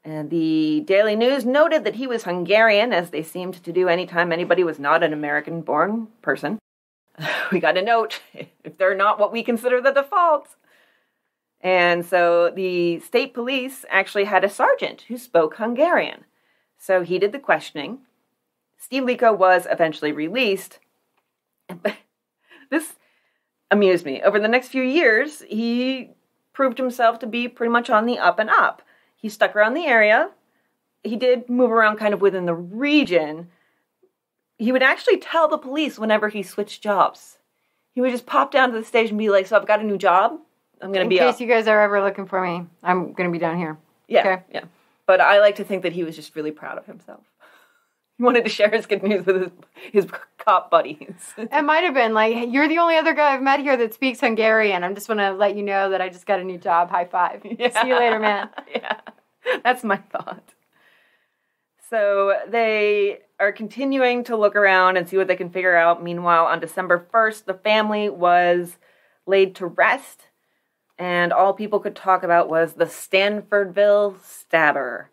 And the Daily News noted that he was Hungarian, as they seemed to do anytime anybody was not an American-born person. We got a note if they're not what we consider the default. And so the state police actually had a sergeant who spoke Hungarian. So he did the questioning. Steve Lico was eventually released. This amused me. Over the next few years, he proved himself to be pretty much on the up and up. He stuck around the area. He did move around kind of within the region. He would actually tell the police whenever he switched jobs. He would just pop down to the station and be like, so I've got a new job. I'm going to be up. In case you guys are ever looking for me, I'm going to be down here. Yeah, okay. Yeah. But I like to think that he was just really proud of himself. He wanted to share his good news with his cop buddies. It might have been like, you're the only other guy I've met here that speaks Hungarian. I'm just want to let you know that I just got a new job. High five. Yeah. See you later, man. Yeah, that's my thought. So they are continuing to look around and see what they can figure out. Meanwhile, on December 1st, the family was laid to rest, and all people could talk about was the Stanfordville stabber.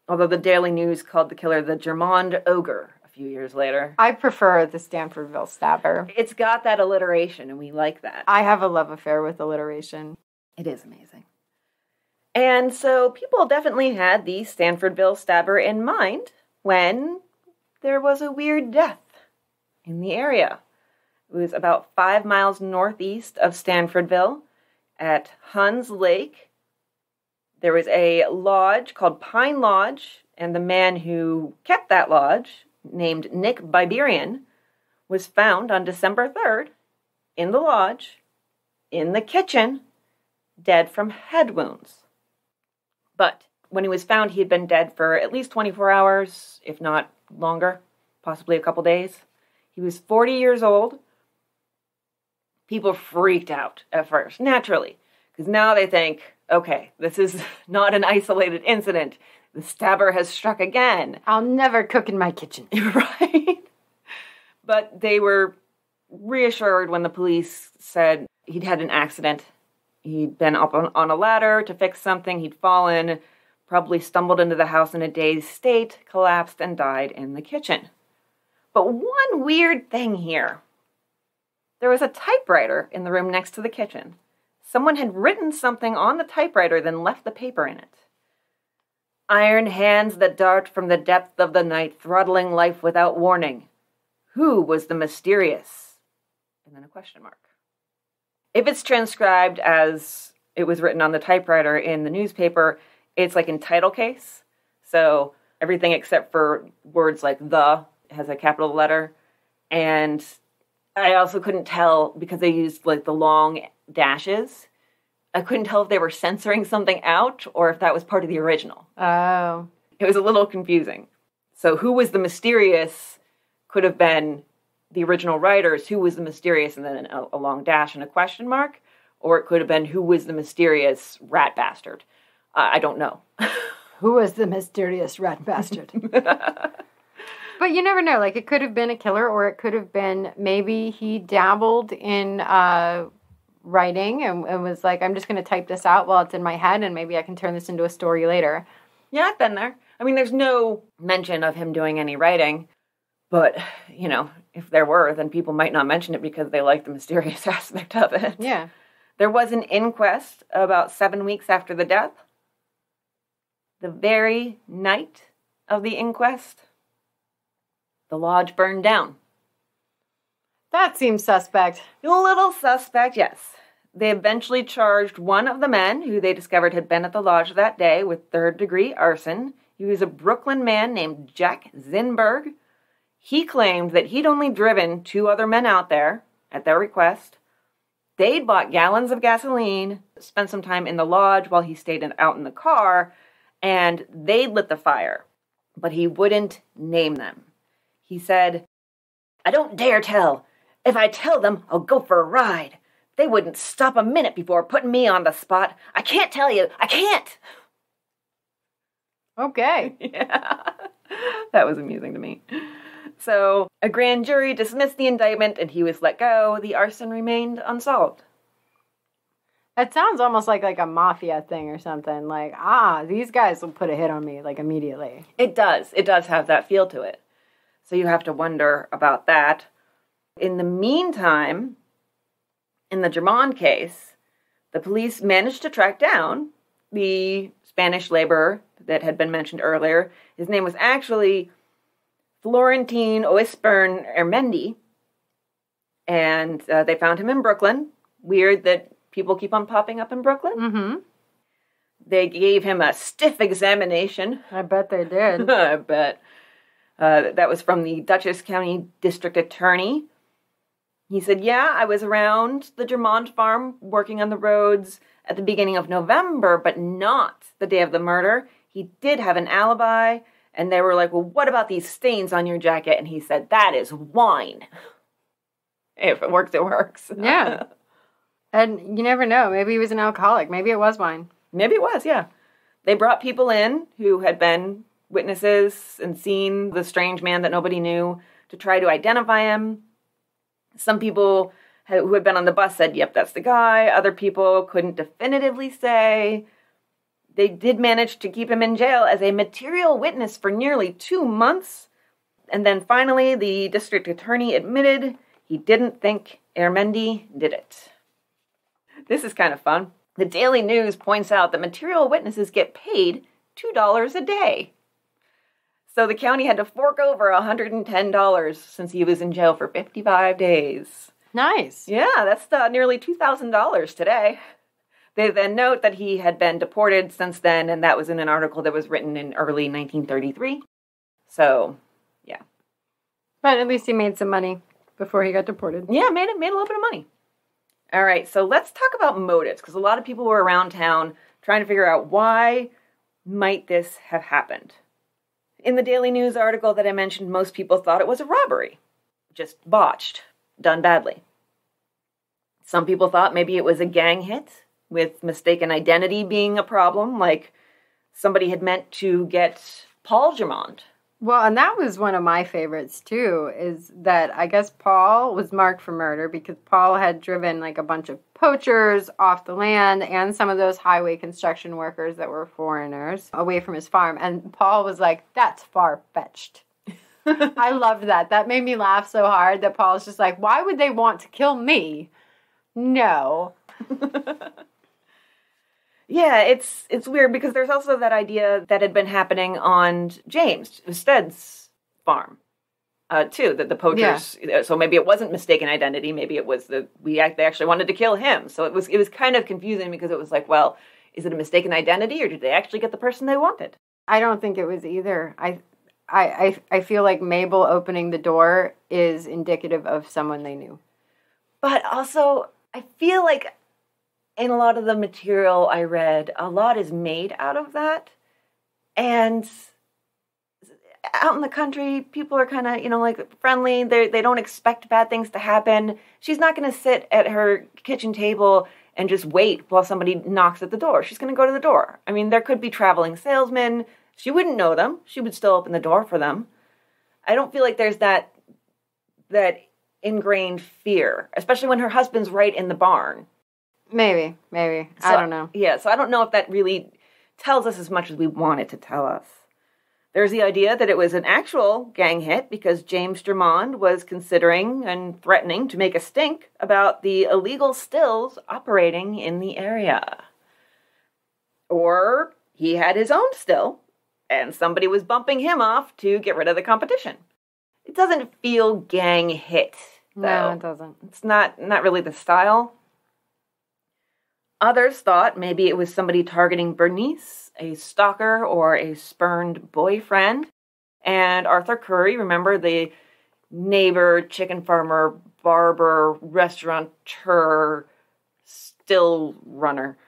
Although the Daily News called the killer the Germond ogre a few years later. I prefer the Stanfordville stabber. It's got that alliteration, and we like that. I have a love affair with alliteration. It is amazing. And so people definitely had the Stanfordville stabber in mind when there was a weird death in the area. It was about 5 miles northeast of Stanfordville at Huns Lake. There was a lodge called Pine Lodge, and the man who kept that lodge, named Nick Biberian, was found on December 3rd in the lodge, in the kitchen, dead from head wounds. But when he was found, he had been dead for at least 24 hours, if not longer, possibly a couple days. He was 40 years old. People freaked out at first, naturally, because now they think, okay, this is not an isolated incident. The stabber has struck again. I'll never cook in my kitchen. Right? But they were reassured when the police said he'd had an accident. He'd been up on a ladder to fix something. He'd fallen, probably stumbled into the house in a dazed state, collapsed, and died in the kitchen. But one weird thing here. There was a typewriter in the room next to the kitchen. Someone had written something on the typewriter, then left the paper in it. Iron hands that dart from the depth of the night, throttling life without warning. Who was the mysterious? And then a question mark. If it's transcribed as it was written on the typewriter in the newspaper, it's like in title case. So everything except for words like the has a capital letter. And I also couldn't tell, because they used like the long dashes, I couldn't tell if they were censoring something out or if that was part of the original. Oh. It was a little confusing. So who was the mysterious could have been the original writers, who was the mysterious, and then a long dash and a question mark. Or it could have been who was the mysterious Ratbastard. I don't know. Who was the mysterious Ratbastard? But you never know. Like, it could have been a killer, or it could have been maybe he dabbled in writing and was like, I'm just going to type this out while it's in my head, and maybe I can turn this into a story later. Yeah, I've been there. I mean, there's no mention of him doing any writing. But, you know, if there were, then people might not mention it because they like the mysterious aspect of it. Yeah. There was an inquest about 7 weeks after the death. The very night of the inquest, the lodge burned down. That seems suspect. A little suspect, yes. They eventually charged one of the men who they discovered had been at the lodge that day with third-degree arson. He was a Brooklyn man named Jack Zinberg. He claimed that he'd only driven 2 other men out there at their request. They'd bought gallons of gasoline, spent some time in the lodge while he stayed out in the car, and they'd lit the fire. But he wouldn't name them. He said, "I don't dare tell. If I tell them, I'll go for a ride. They wouldn't stop a minute before putting me on the spot. I can't tell you. I can't." Okay. Yeah. That was amusing to me. So, a grand jury dismissed the indictment and he was let go. The arson remained unsolved. That sounds almost like a mafia thing or something. Like, these guys will put a hit on me, like, immediately. It does. It does have that feel to it. So you have to wonder about that. In the meantime, in the Germond case, the police managed to track down the Spanish laborer that had been mentioned earlier. His name was actually Florentine Oispern Ermendi, and they found him in Brooklyn. Weird that people keep on popping up in Brooklyn. Mm-hmm. They gave him a stiff examination. I bet they did. I bet. That was from the Dutchess County District Attorney. He said, yeah, I was around the Germond farm working on the roads at the beginning of November, but not the day of the murder. He did have an alibi. And they were like, well, what about these stains on your jacket? And he said, that is wine. If it works, it works. Yeah. And you never know. Maybe he was an alcoholic. Maybe it was wine. Maybe it was, yeah. They brought people in who had been witnesses and seen the strange man that nobody knew to try to identify him. Some people who had been on the bus said, yep, that's the guy. Other people couldn't definitively say. They did manage to keep him in jail as a material witness for nearly 2 months. And then finally, the district attorney admitted he didn't think Ermendi did it. This is kind of fun. The Daily News points out that material witnesses get paid $2 a day. So the county had to fork over $110 since he was in jail for 55 days. Nice. Yeah, that's nearly $2,000 today. They then note that he had been deported since then, and that was in an article that was written in early 1933. So, yeah. But at least he made some money before he got deported. Yeah, made a little bit of money. All right, so let's talk about motives, because a lot of people were around town trying to figure out why might this have happened. In the Daily News article that I mentioned, most people thought it was a robbery. Just botched. Done badly. Some people thought maybe it was a gang hit, with mistaken identity being a problem, like somebody had meant to get Paul Germond. Well, and that was one of my favorites, too, is that I guess Paul was marked for murder because Paul had driven like a bunch of poachers off the land and some of those highway construction workers that were foreigners away from his farm. And Paul was like, that's far-fetched. I loved that. That made me laugh so hard that Paul's just like, why would they want to kill me? No. Yeah, it's weird because there's also that idea that had been happening on James Stead's farm, too. That the poachers. Yeah. So maybe it wasn't mistaken identity. Maybe it was they actually wanted to kill him. So it was kind of confusing because it was like, well, is it a mistaken identity or did they actually get the person they wanted? I don't think it was either. I feel like Mabel opening the door is indicative of someone they knew. But also, I feel like in a lot of the material I read, a lot is made out of that. And out in the country, people are kind of, like friendly. They don't expect bad things to happen. She's not going to sit at her kitchen table and just wait while somebody knocks at the door. She's going to go to the door. I mean, there could be traveling salesmen. She wouldn't know them. She would still open the door for them. I don't feel like there's that ingrained fear, especially when her husband's right in the barn. Maybe. I don't know. Yeah, so I don't know if that really tells us as much as we want it to tell us. There's the idea that it was an actual gang hit because James Germond was considering and threatening to make a stink about the illegal stills operating in the area. Or he had his own still, and somebody was bumping him off to get rid of the competition. It doesn't feel gang hit, though. No, it doesn't. It's not really the style. Others thought maybe it was somebody targeting Bernice, a stalker or a spurned boyfriend. And Arthur Curry, remember the neighbor, chicken farmer, barber, restaurateur, still runner,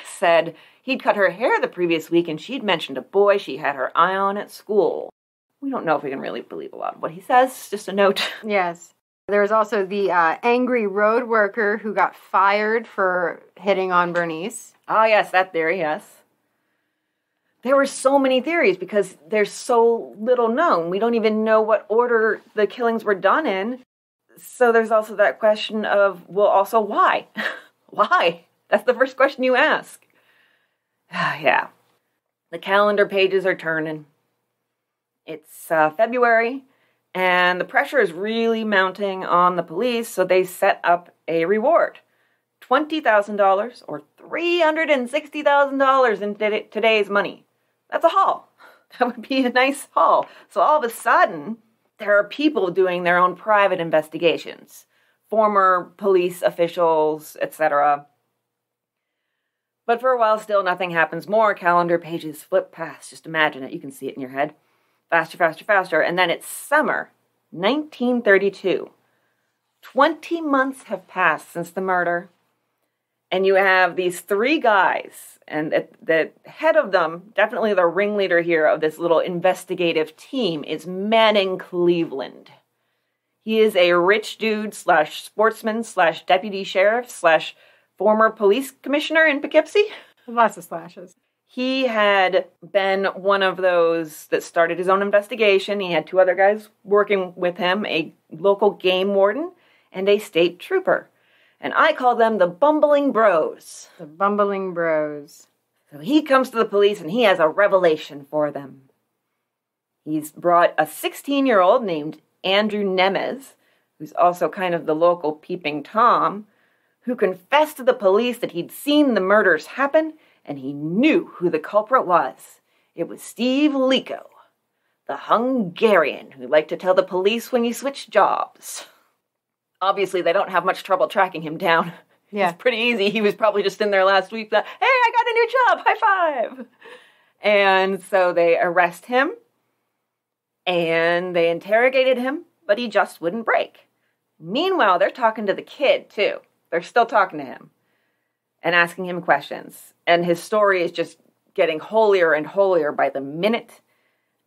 said he'd cut her hair the previous week and she'd mentioned a boy she had her eye on at school. We don't know if we can really believe a lot of what he says, just a note. Yes. There was also the angry road worker who got fired for hitting on Bernice. Oh, yes, that theory, yes. There were so many theories because there's so little known. We don't even know what order the killings were done in. So there's also that question of, well, also why? Why? That's the first question you ask. Yeah. The calendar pages are turning. It's February. And the pressure is really mounting on the police, so they set up a reward. $20,000 or $360,000 in today's money. That's a haul. That would be a nice haul. So all of a sudden, there are people doing their own private investigations. Former police officials, etc. But for a while still, nothing happens. More calendar pages flip past. Just imagine it. You can see it in your head. Faster, faster, faster. And then it's summer, 1932. 20 months have passed since the murder. And you have these three guys. And the head of them, definitely the ringleader here of this little investigative team, is Manning Cleveland. He is a rich dude / sportsman / deputy sheriff / former police commissioner in Poughkeepsie. Lots of slashes. He had been one of those that started his own investigation. He had two other guys working with him, a local game warden and a state trooper. And I call them the Bumbling Bros. The Bumbling Bros. So he comes to the police and he has a revelation for them. He's brought a 16-year-old named Andrew Nemes, who's also kind of the local peeping Tom, who confessed to the police that he'd seen the murders happen and he knew who the culprit was. It was Steve Lico, the Hungarian who liked to tell the police when you switched jobs. Obviously, they don't have much trouble tracking him down. Yeah. It's pretty easy. He was probably just in there last week. Hey, I got a new job. High five. And so they arrest him and they interrogated him, but he just wouldn't break. Meanwhile, they're talking to the kid, too. They're still talking to him and asking him questions. And his story is just getting holier and holier by the minute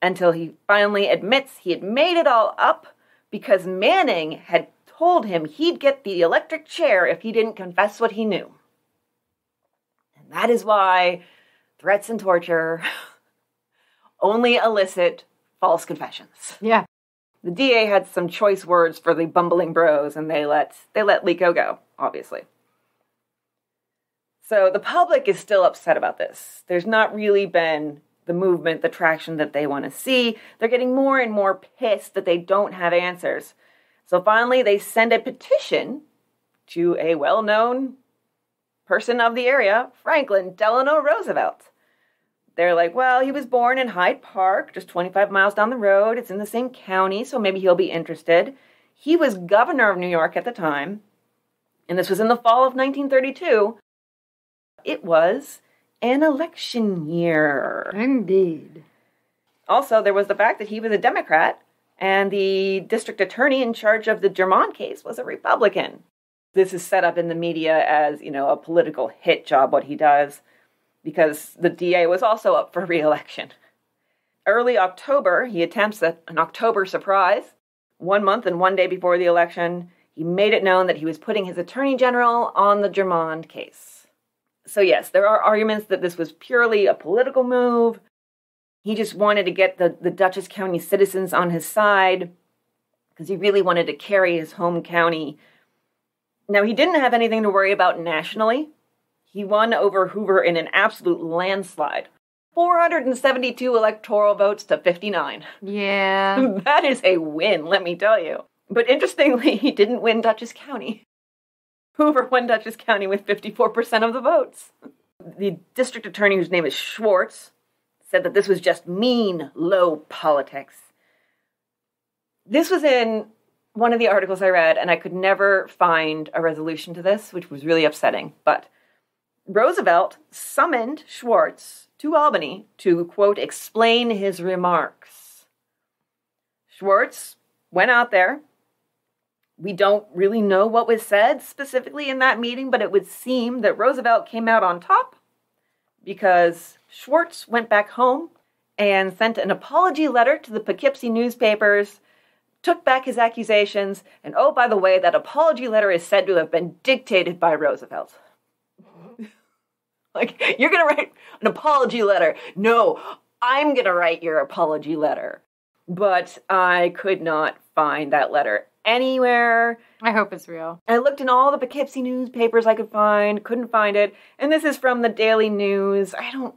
until he finally admits he had made it all up because Manning had told him he'd get the electric chair if he didn't confess what he knew. And that is why threats and torture only elicit false confessions. Yeah. The DA had some choice words for the Bumbling Bros, and they let Lico go, obviously. So the public is still upset about this. There's not really been the movement, the traction that they want to see. They're getting more and more pissed that they don't have answers. So finally, they send a petition to a well-known person of the area, Franklin Delano Roosevelt. They're like, well, he was born in Hyde Park, just 25 miles down the road. It's in the same county, so maybe he'll be interested. He was governor of New York at the time, and this was in the fall of 1932. It was an election year. Indeed. Also, there was the fact that he was a Democrat, and the district attorney in charge of the Germond case was a Republican. This is set up in the media as, a political hit job, what he does, because the DA was also up for re-election. Early October, he attempts an October surprise. 1 month and 1 day before the election, he made it known that he was putting his attorney general on the Germond case. So yes, there are arguments that this was purely a political move. He just wanted to get the Dutchess County citizens on his side because he really wanted to carry his home county. Now, he didn't have anything to worry about nationally. He won over Hoover in an absolute landslide. 472 electoral votes to 59. Yeah. That is a win, let me tell you. But interestingly, he didn't win Dutchess County. Hoover won Dutchess County with 54% of the votes. The district attorney, whose name is Schwartz, said that this was just mean, low politics. This was in one of the articles I read, and I could never find a resolution to this, which was really upsetting. But Roosevelt summoned Schwartz to Albany to, quote, explain his remarks. Schwartz went out there. We don't really know what was said specifically in that meeting, but it would seem that Roosevelt came out on top because Schwartz went back home and sent an apology letter to the Poughkeepsie newspapers, took back his accusations, and oh, by the way, that apology letter is said to have been dictated by Roosevelt. Like, you're going to write an apology letter. No, I'm going to write your apology letter. But I could not find that letter anywhere. I hope it's real. I looked in all the Poughkeepsie newspapers I could find, couldn't find it. And this is from the Daily News. I don't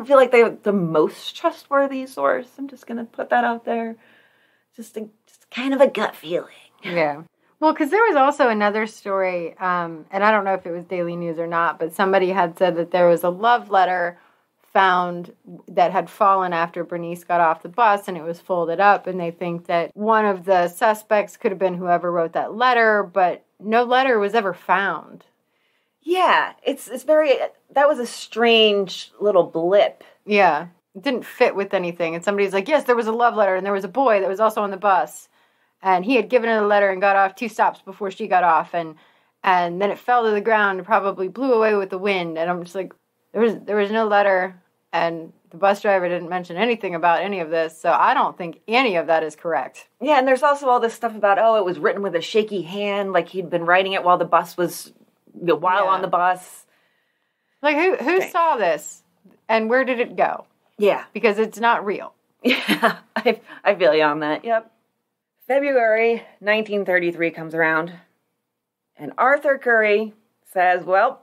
feel like they're the most trustworthy source. I'm just going to put that out there. Just kind of a gut feeling. Yeah. Well, because there was also another story, and I don't know if it was Daily News or not, but somebody had said that there was a love letter found that had fallen after Bernice got off the bus, and it was folded up, and they think that one of the suspects could have been whoever wrote that letter, but no letter was ever found. Yeah, it's very, that was a strange little blip. Yeah, it didn't fit with anything, and somebody's like, yes, there was a love letter, and there was a boy that was also on the bus. And he had given her the letter and got off 2 stops before she got off. And then it fell to the ground and probably blew away with the wind. And I'm just like, there was no letter. And the bus driver didn't mention anything about any of this. So I don't think any of that is correct. Yeah, and there's also all this stuff about, it was written with a shaky hand. Like he'd been writing it while the bus was, on the bus. Like who saw this? And where did it go? Yeah. Because it's not real. Yeah, I feel you on that. Yep. February 1933 comes around, and Arthur Curry says, well,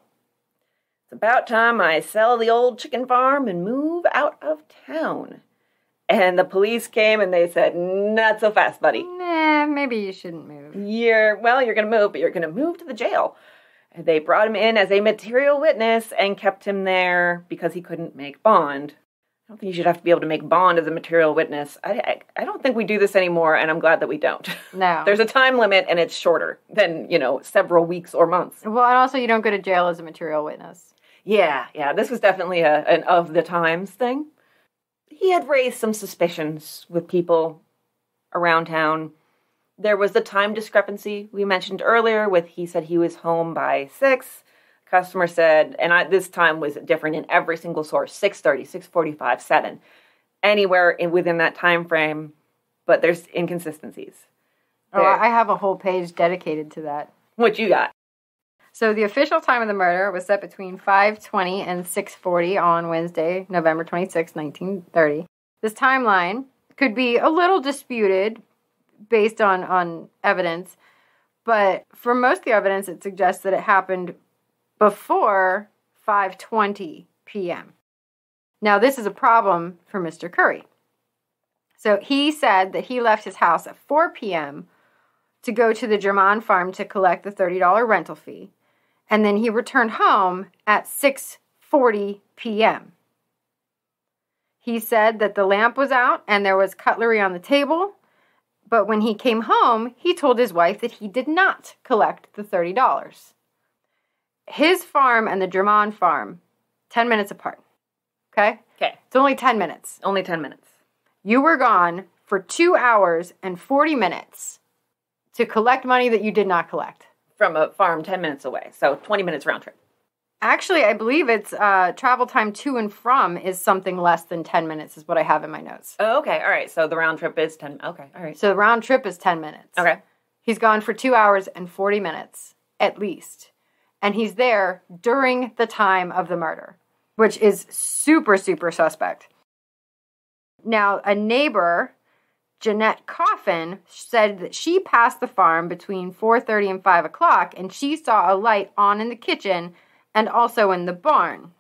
it's about time I sell the old chicken farm and move out of town. And the police came and they said, not so fast, buddy. Nah, maybe you shouldn't move. You're going to move, but you're going to move to the jail. And they brought him in as a material witness and kept him there because he couldn't make bond. I don't think you should have to be able to make bond as a material witness. I don't think we do this anymore, and I'm glad that we don't. No. There's a time limit, and it's shorter than, several weeks or months. Well, and also you don't go to jail as a material witness. Yeah, this was definitely an of the times thing. He had raised some suspicions with people around town. There was the time discrepancy we mentioned earlier he said he was home by 6. Customer said, and this time was different in every single source, 6:30, 6:45, 7. Anywhere within that time frame, but there's inconsistencies. Oh, I have a whole page dedicated to that. What you got? So the official time of the murder was set between 5:20 and 6:40 on Wednesday, November 26, 1930. This timeline could be a little disputed based on evidence, but for most of the evidence, it suggests that it happened before 5:20 p.m. Now, this is a problem for Mr. Curry. So he said that he left his house at 4 p.m. to go to the Germond farm to collect the $30 rental fee. And then he returned home at 6:40 p.m. He said that the lamp was out and there was cutlery on the table. But when he came home, he told his wife that he did not collect the $30. His farm and the Germond farm, 10 minutes apart. Okay? Okay. It's only 10 minutes. Only 10 minutes. You were gone for 2 hours and 40 minutes to collect money that you did not collect. From a farm 10 minutes away. So 20 minutes round trip. Actually, I believe it's travel time to and from is something less than 10 minutes is what I have in my notes. Oh, okay. All right. So the round trip is 10. Okay. All right. So the round trip is 10 minutes. Okay. He's gone for 2 hours and 40 minutes, at least. And he's there during the time of the murder, which is super, super suspect. Now, a neighbor, Jeanette Coffin, said that she passed the farm between 4:30 and 5 o'clock, and she saw a light on in the kitchen and also in the barn.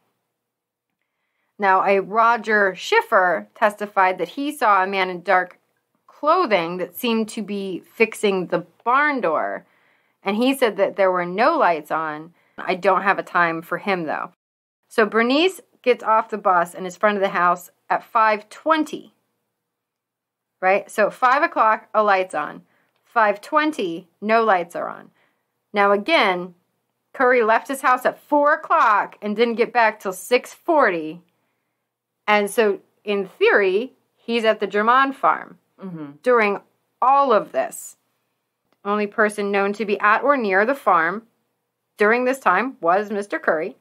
Now, a Roger Schiffer testified that he saw a man in dark clothing that seemed to be fixing the barn door, and he said that there were no lights on. I don't have a time for him, though. So Bernice gets off the bus and is in front of the house at 5:20, right? So 5 o'clock, a light's on. 5:20, no lights are on. Now, again, Curry left his house at 4 o'clock and didn't get back till 6:40. And so, in theory, he's at the Germond farm during all of this. Only person known to be at or near the farm during this time was Mr. Curry.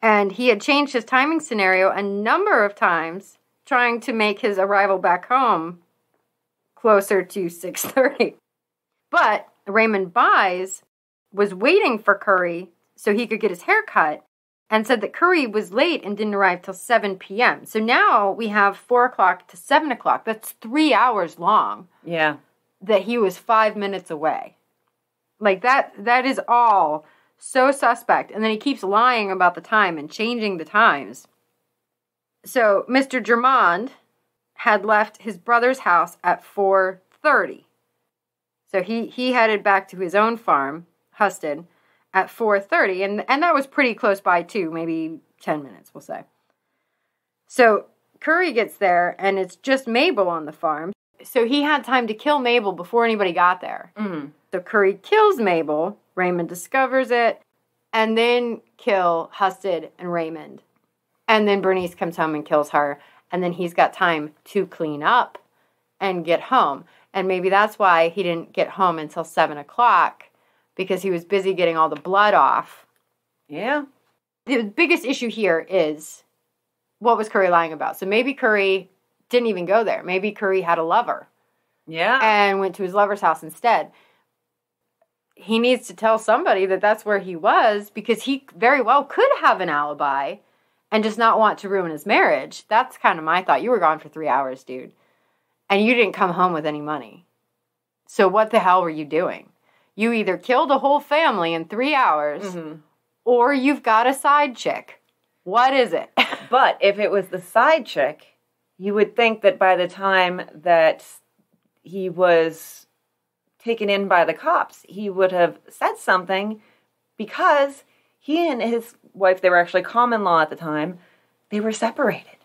And he had changed his timing scenario a number of times, trying to make his arrival back home closer to 6:30. But Raymond Byes was waiting for Curry so he could get his hair cut and said that Curry was late and didn't arrive till 7 p.m. So now we have 4 o'clock to 7 o'clock. That's 3 hours long. Yeah. That he was 5 minutes away. Like, that is all so suspect. And then he keeps lying about the time and changing the times. So Mr. Germond had left his brother's house at 4:30. So he headed back to his own farm, Hudson, at 4:30. And that was pretty close by, too. Maybe 10 minutes, we'll say. So Curry gets there, and it's just Mabel on the farm. So he had time to kill Mabel before anybody got there. Mm-hmm. So Curry kills Mabel. Raymond discovers it. And then kill Hudson and Raymond. And then Bernice comes home and kills her. And then he's got time to clean up and get home. And maybe that's why he didn't get home until 7 o'clock. Because he was busy getting all the blood off. Yeah. The biggest issue here is, what was Curry lying about? So maybe Curry didn't even go there. Maybe Curry had a lover. Yeah. And went to his lover's house instead. He needs to tell somebody that that's where he was, because he very well could have an alibi and just not want to ruin his marriage. That's kind of my thought. You were gone for 3 hours, dude. And you didn't come home with any money. So what the hell were you doing? You either killed a whole family in 3 hours, or you've got a side chick. What is it? But if it was the side chick, you would think that by the time that he was taken in by the cops, he would have said something, because he and his wife, they were actually common law at the time, they were separated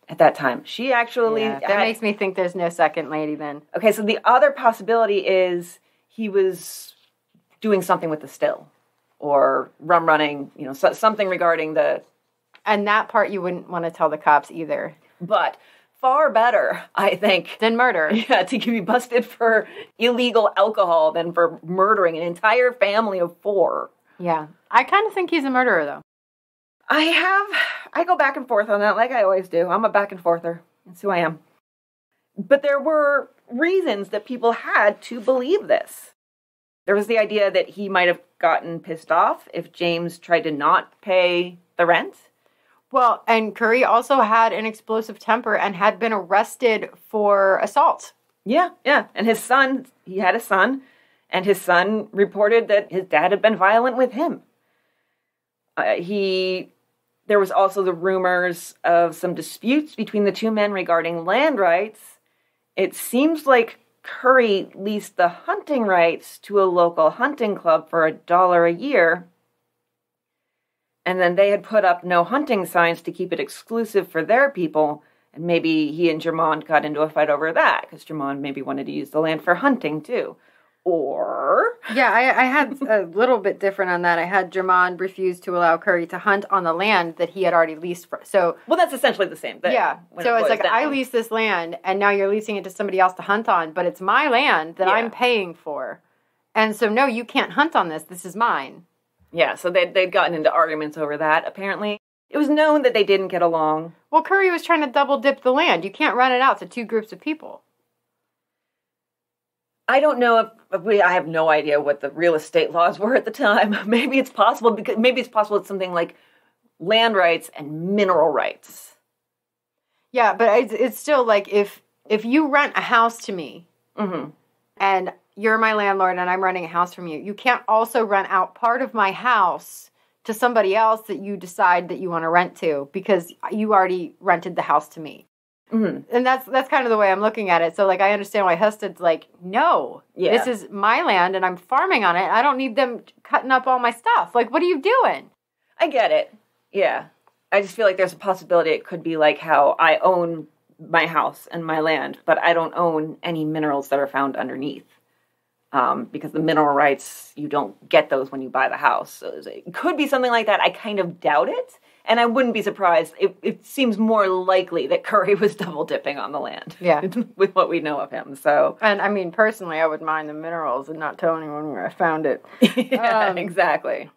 at that time. She actually... Yeah, that makes me think there's no second lady then. Okay, so the other possibility is he was doing something with the still, or rum running, something regarding the... And that part you wouldn't want to tell the cops either. But far better, I think... Than murder. Yeah, to be busted for illegal alcohol than for murdering an entire family of 4. Yeah. I kind of think he's a murderer, though. I go back and forth on that, like I always do. I'm a back and forther. That's who I am. But there were reasons that people had to believe this. There was the idea that he might have gotten pissed off if James tried to not pay the rent. Well, and Curry also had an explosive temper and had been arrested for assault. Yeah. And his son, he had a son, and his son reported that his dad had been violent with him. He There was also the rumors of some disputes between the two men regarding land rights. It seems like Curry leased the hunting rights to a local hunting club for $1 a year. And then they had put up no hunting signs to keep it exclusive for their people. And maybe he and Germond got into a fight over that, because Germond maybe wanted to use the land for hunting, too. Or... Yeah, I had a little bit different on that. I had Germond refuse to allow Curry to hunt on the land that he had already leased for. So, well, that's essentially the same thing. Yeah. So it's like, I lease this land, and now you're leasing it to somebody else to hunt on, but it's my land that I'm paying for. And so, no, you can't hunt on this. This is mine. Yeah, so they'd gotten into arguments over that, apparently. It was known that they didn't get along. Well, Curry was trying to double dip the land. You can't rent it out to two groups of people. I don't know I have no idea what the real estate laws were at the time. Maybe it's possible, because maybe it's possible it's something like land rights and mineral rights. Yeah, but it's still like if you rent a house to me, and you're my landlord and I'm renting a house from you, you can't also rent out part of my house to somebody else that you decide that you want to rent to, because you already rented the house to me. And that's kind of the way I'm looking at it. So, like, I understand why Husted's like, no, this is my land and I'm farming on it. I don't need them cutting up all my stuff. Like, what are you doing? I get it. Yeah. I just feel like there's a possibility it could be like how I own my house and my land, but I don't own any minerals that are found underneath. Because the mineral rights, you don't get those when you buy the house. So it could be something like that. I kind of doubt it. And I wouldn't be surprised. It seems more likely that Curry was double dipping on the land. Yeah. With what we know of him. So, and I mean, personally, I would mine the minerals and not tell anyone where I found it. Yeah, exactly.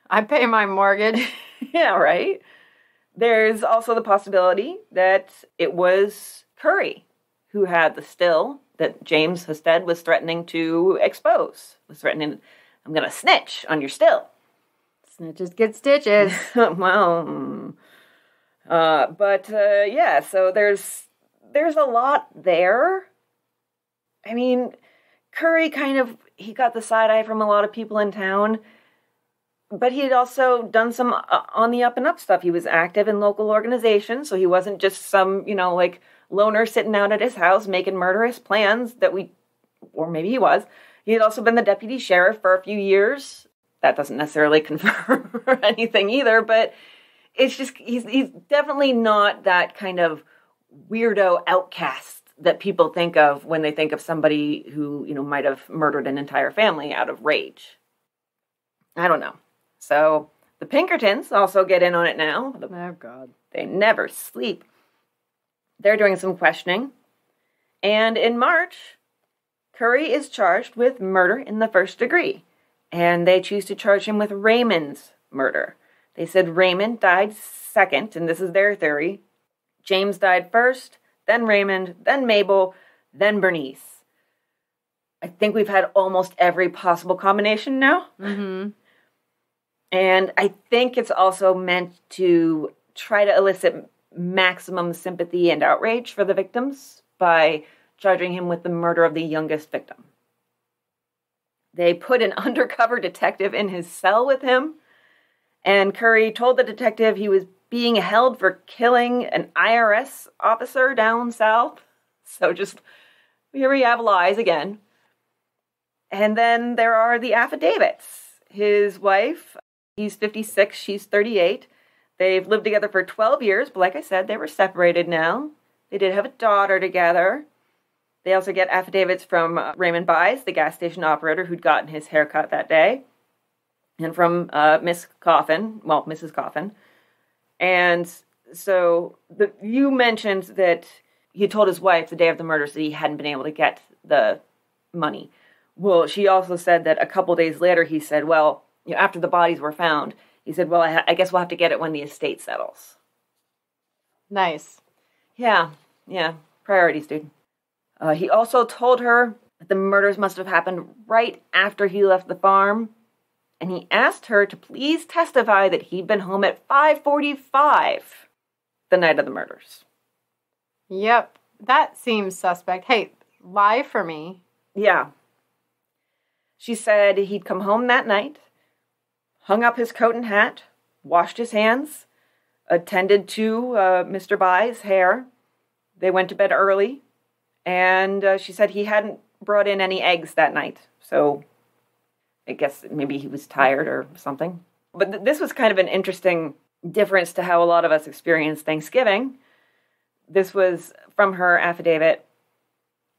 I pay my mortgage. Yeah, right. There's also the possibility that it was Curry who had the still that James Husted was threatening to expose. Was threatening, I'm going to snitch on your still. Snitches get stitches. Well, yeah, so there's a lot there. I mean, Curry he got the side eye from a lot of people in town, but he had also done some on the up and up stuff. He was active in local organizations, so he wasn't just some, like, loner sitting out at his house making murderous plans or maybe he was. He had also been the deputy sheriff for a few years. That doesn't necessarily confirm anything either, but it's just, he's definitely not that kind of weirdo outcast that people think of when they think of somebody who, might have murdered an entire family out of rage. I don't know. So the Pinkertons also get in on it now. Oh, God. They never sleep. They're doing some questioning. And in March, Curry is charged with murder in the first degree. And they choose to charge him with Raymond's murder. They said Raymond died second, and this is their theory. James died first, then Raymond, then Mabel, then Bernice. I think we've had almost every possible combination now. Mm-hmm. And I think it's also meant to try to elicit maximum sympathy and outrage for the victims by charging him with the murder of the youngest victim. They put an undercover detective in his cell with him, and Curry told the detective he was being held for killing an IRS officer down south. So just, here we have lies again. And then there are the affidavits. His wife, he's 56, she's 38. They've lived together for 12 years, but like I said, they were separated now. They did have a daughter together. They also get affidavits from Raymond Byes, the gas station operator who'd gotten his haircut that day, and from Mrs. Coffin. And so you mentioned that he told his wife the day of the murders that he hadn't been able to get the money. Well, she also said that a couple days later he said, well, after the bodies were found, he said, well, I guess we'll have to get it when the estate settles. Nice. Yeah. Priorities, dude. He also told her that the murders must have happened right after he left the farm, and he asked her to please testify that he'd been home at 5:45 the night of the murders. Yep, that seems suspect. Hey, lie for me. Yeah. She said he'd come home that night, hung up his coat and hat, washed his hands, attended to Mr. Bye's hair. They went to bed early, and she said he hadn't brought in any eggs that night. So I guess maybe he was tired or something. But this was kind of an interesting difference to how a lot of us experience Thanksgiving. This was from her affidavit.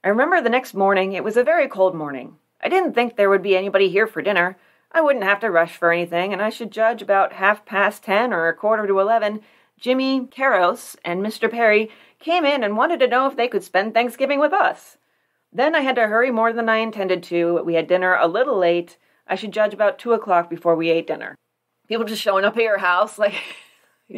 I remember the next morning, it was a very cold morning. I didn't think there would be anybody here for dinner. I wouldn't have to rush for anything, and I should judge about 10:30 or 11:15. Jimmy Caros and Mr. Perry came in and wanted to know if they could spend Thanksgiving with us. Then I had to hurry more than I intended to. We had dinner a little late. I should judge about 2:00 before we ate dinner. People just showing up at your house, like...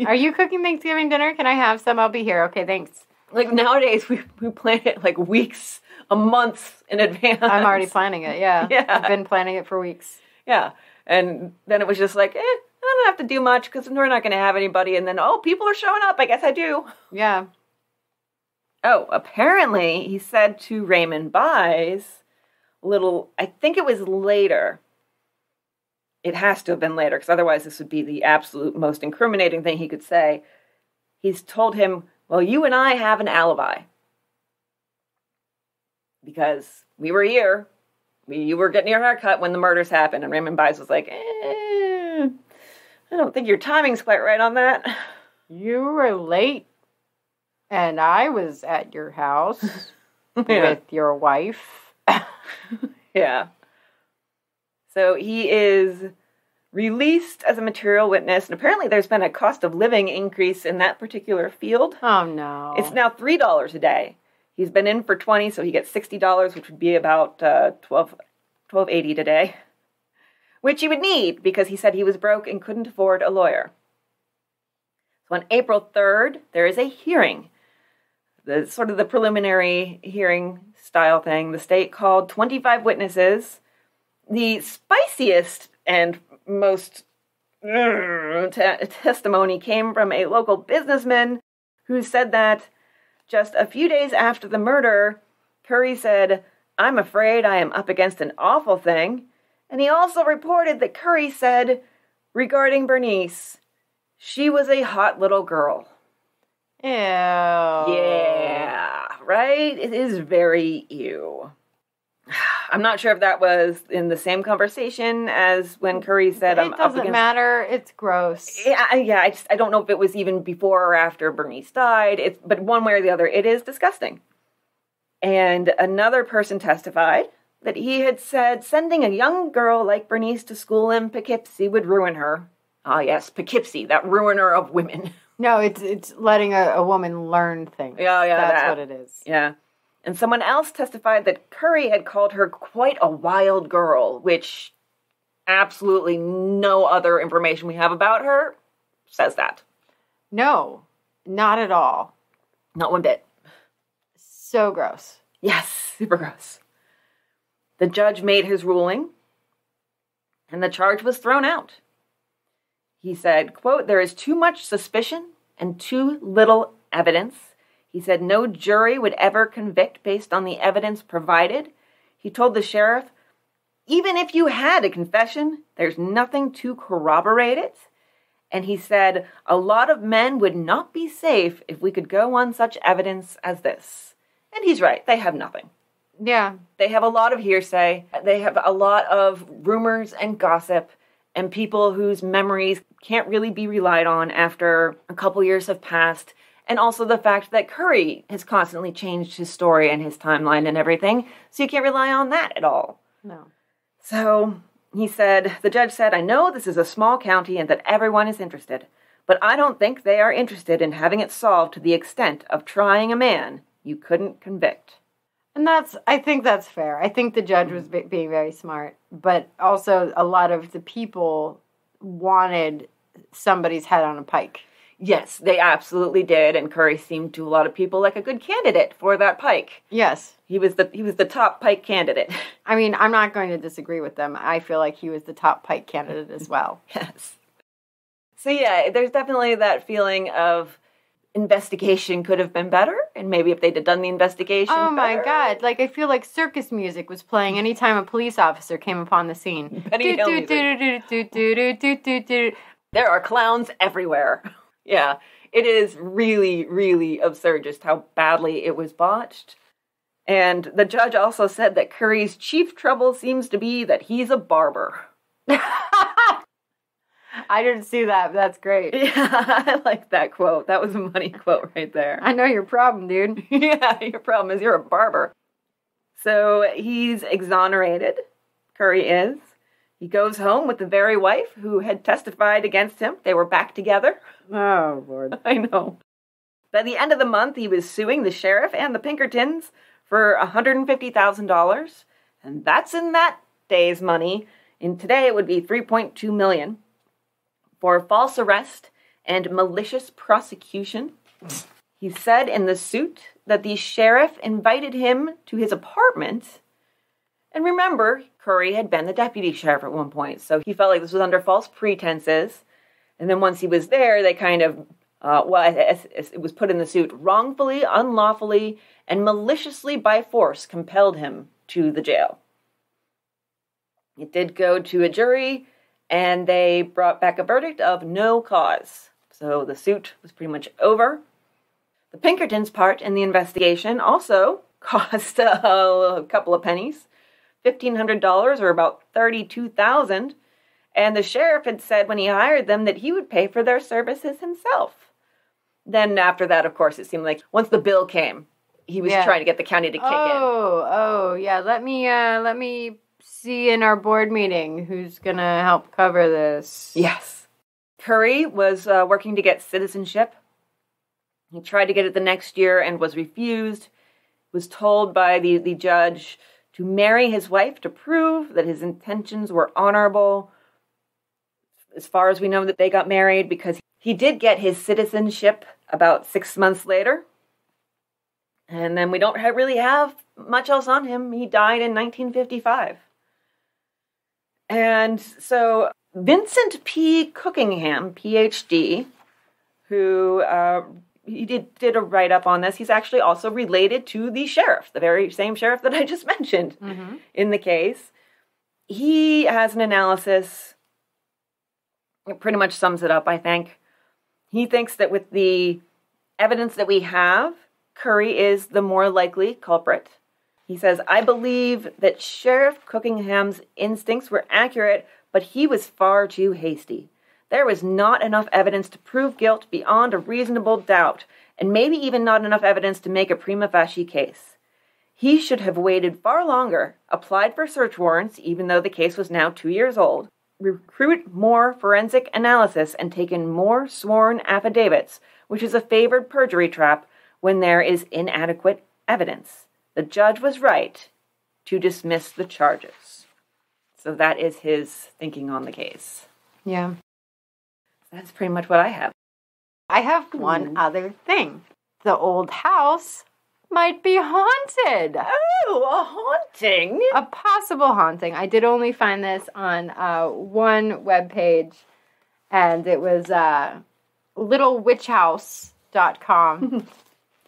Are you cooking Thanksgiving dinner? Can I have some? I'll be here. Okay, thanks. Like, nowadays, we plan it, like, weeks, a month in advance. I'm already planning it, yeah. I've been planning it for weeks. Yeah. And then it was just like, I don't have to do much because we're not going to have anybody. And then, people are showing up. I guess I do. Yeah. Oh, apparently, he said to Raymond Byes, I think it was later. It has to have been later, because otherwise this would be the absolute most incriminating thing he could say. He's told him, well, you and I have an alibi. Because we were here. You were getting your haircut when the murders happened. And Raymond Byes was like, I don't think your timing's quite right on that. You were late. And I was at your house with your wife. Yeah. So he is released as a material witness, and apparently there's been a cost of living increase in that particular field. Oh, no. It's now $3 a day. He's been in for $20, so he gets $60, which would be about $12.80 today, which he would need because he said he was broke and couldn't afford a lawyer. So on April 3rd, there is a hearing. The sort of the preliminary hearing style thing. The state called 25 witnesses. The spiciest and most testimony came from a local businessman who said that just a few days after the murder, Curry said, I'm afraid I am up against an awful thing. And he also reported that Curry said, regarding Bernice, she was a hot little girl. Ew. Yeah, right? It is very ew. I'm not sure if that was in the same conversation as when Curry said I'm up against... It doesn't matter. It's gross. Yeah. I don't know if it was even before or after Bernice died. But one way or the other, it is disgusting. And another person testified that he had said sending a young girl like Bernice to school in Poughkeepsie would ruin her. Ah, yes, Poughkeepsie, that ruiner of women. No, it's letting a woman learn things. Yeah, That's what it is. Yeah. And someone else testified that Curry had called her quite a wild girl, which absolutely no other information we have about her says that. No, not at all. Not one bit. So gross. Yes, super gross. The judge made his ruling, and the charge was thrown out. He said, quote, there is too much suspicion and too little evidence. He said no jury would ever convict based on the evidence provided. He told the sheriff, even if you had a confession, there's nothing to corroborate it. And he said, a lot of men would not be safe if we could go on such evidence as this. And he's right. They have nothing. Yeah. They have a lot of hearsay. They have a lot of rumors and gossip and people whose memories can't really be relied on after a couple years have passed. And also the fact that Curry has constantly changed his story and his timeline and everything. So you can't rely on that at all. No. So the judge said, I know this is a small county and that everyone is interested, but I don't think they are interested in having it solved to the extent of trying a man you couldn't convict. And I think that's fair. I think the judge was being very smart, but also a lot of the people wanted somebody's head on a pike. Yes, they absolutely did, and Curry seemed to a lot of people like a good candidate for that pike. Yes. He was the top pike candidate. I mean, I'm not going to disagree with them. I feel like he was the top pike candidate as well. Yes. So yeah, there's definitely that feeling of investigation could have been better, and maybe if they'd have done the investigation Oh my better. God, like I feel like circus music was playing anytime a police officer came upon the scene. Benny Hill music. There are clowns everywhere. Yeah, it is really, really absurd just how badly it was botched. And the judge also said that Curry's chief trouble seems to be that he's a barber. I didn't see that, but that's great. Yeah, I like that quote. That was a money quote right there. I know your problem, dude. Yeah, your problem is you're a barber. So he's exonerated. Curry is. He goes home with the very wife who had testified against him. They were back together. Oh, Lord. I know. By the end of the month, he was suing the sheriff and the Pinkertons for $150,000. And that's in that day's money. In today, it would be $3.2 million for false arrest and malicious prosecution. He said in the suit that the sheriff invited him to his apartment. And remember, Curry had been the deputy sheriff at one point, so he felt like this was under false pretenses. And then once he was there, they kind of, it was put in the suit, wrongfully, unlawfully, and maliciously by force compelled him to the jail. It did go to a jury, and they brought back a verdict of no cause. So the suit was pretty much over. The Pinkertons' part in the investigation also cost a couple of pennies, $1,500 or about $32,000. And the sheriff had said when he hired them that he would pay for their services himself. Then after that, of course, it seemed like once the bill came, he was trying to get the county to kick in. Oh, yeah. Let me see in our board meeting who's going to help cover this. Yes. Curry was working to get citizenship. He tried to get it the next year and was refused. Was told by the judge to marry his wife to prove that his intentions were honorable. As far as we know, that they got married because he did get his citizenship about 6 months later. And then we don't really have much else on him. He died in 1955. And so Vincent P. Cookingham, Ph.D., who he did a write-up on this. He's actually also related to the sheriff, the very same sheriff that I just mentioned in the case. He has an analysis. It pretty much sums it up, I think. He thinks that with the evidence that we have, Curry is the more likely culprit. He says, I believe that Sheriff Cookingham's instincts were accurate, but he was far too hasty. There was not enough evidence to prove guilt beyond a reasonable doubt, and maybe even not enough evidence to make a prima facie case. He should have waited far longer, applied for search warrants, even though the case was now 2 years old, recruit more forensic analysis, and taken more sworn affidavits, which is a favored perjury trap when there is inadequate evidence. The judge was right to dismiss the charges. So that is his thinking on the case. Yeah. That's pretty much what I have. I have one other thing. The old house might be haunted. Oh, a haunting? A possible haunting. I did only find this on one webpage, and it was littlewitchaus.com.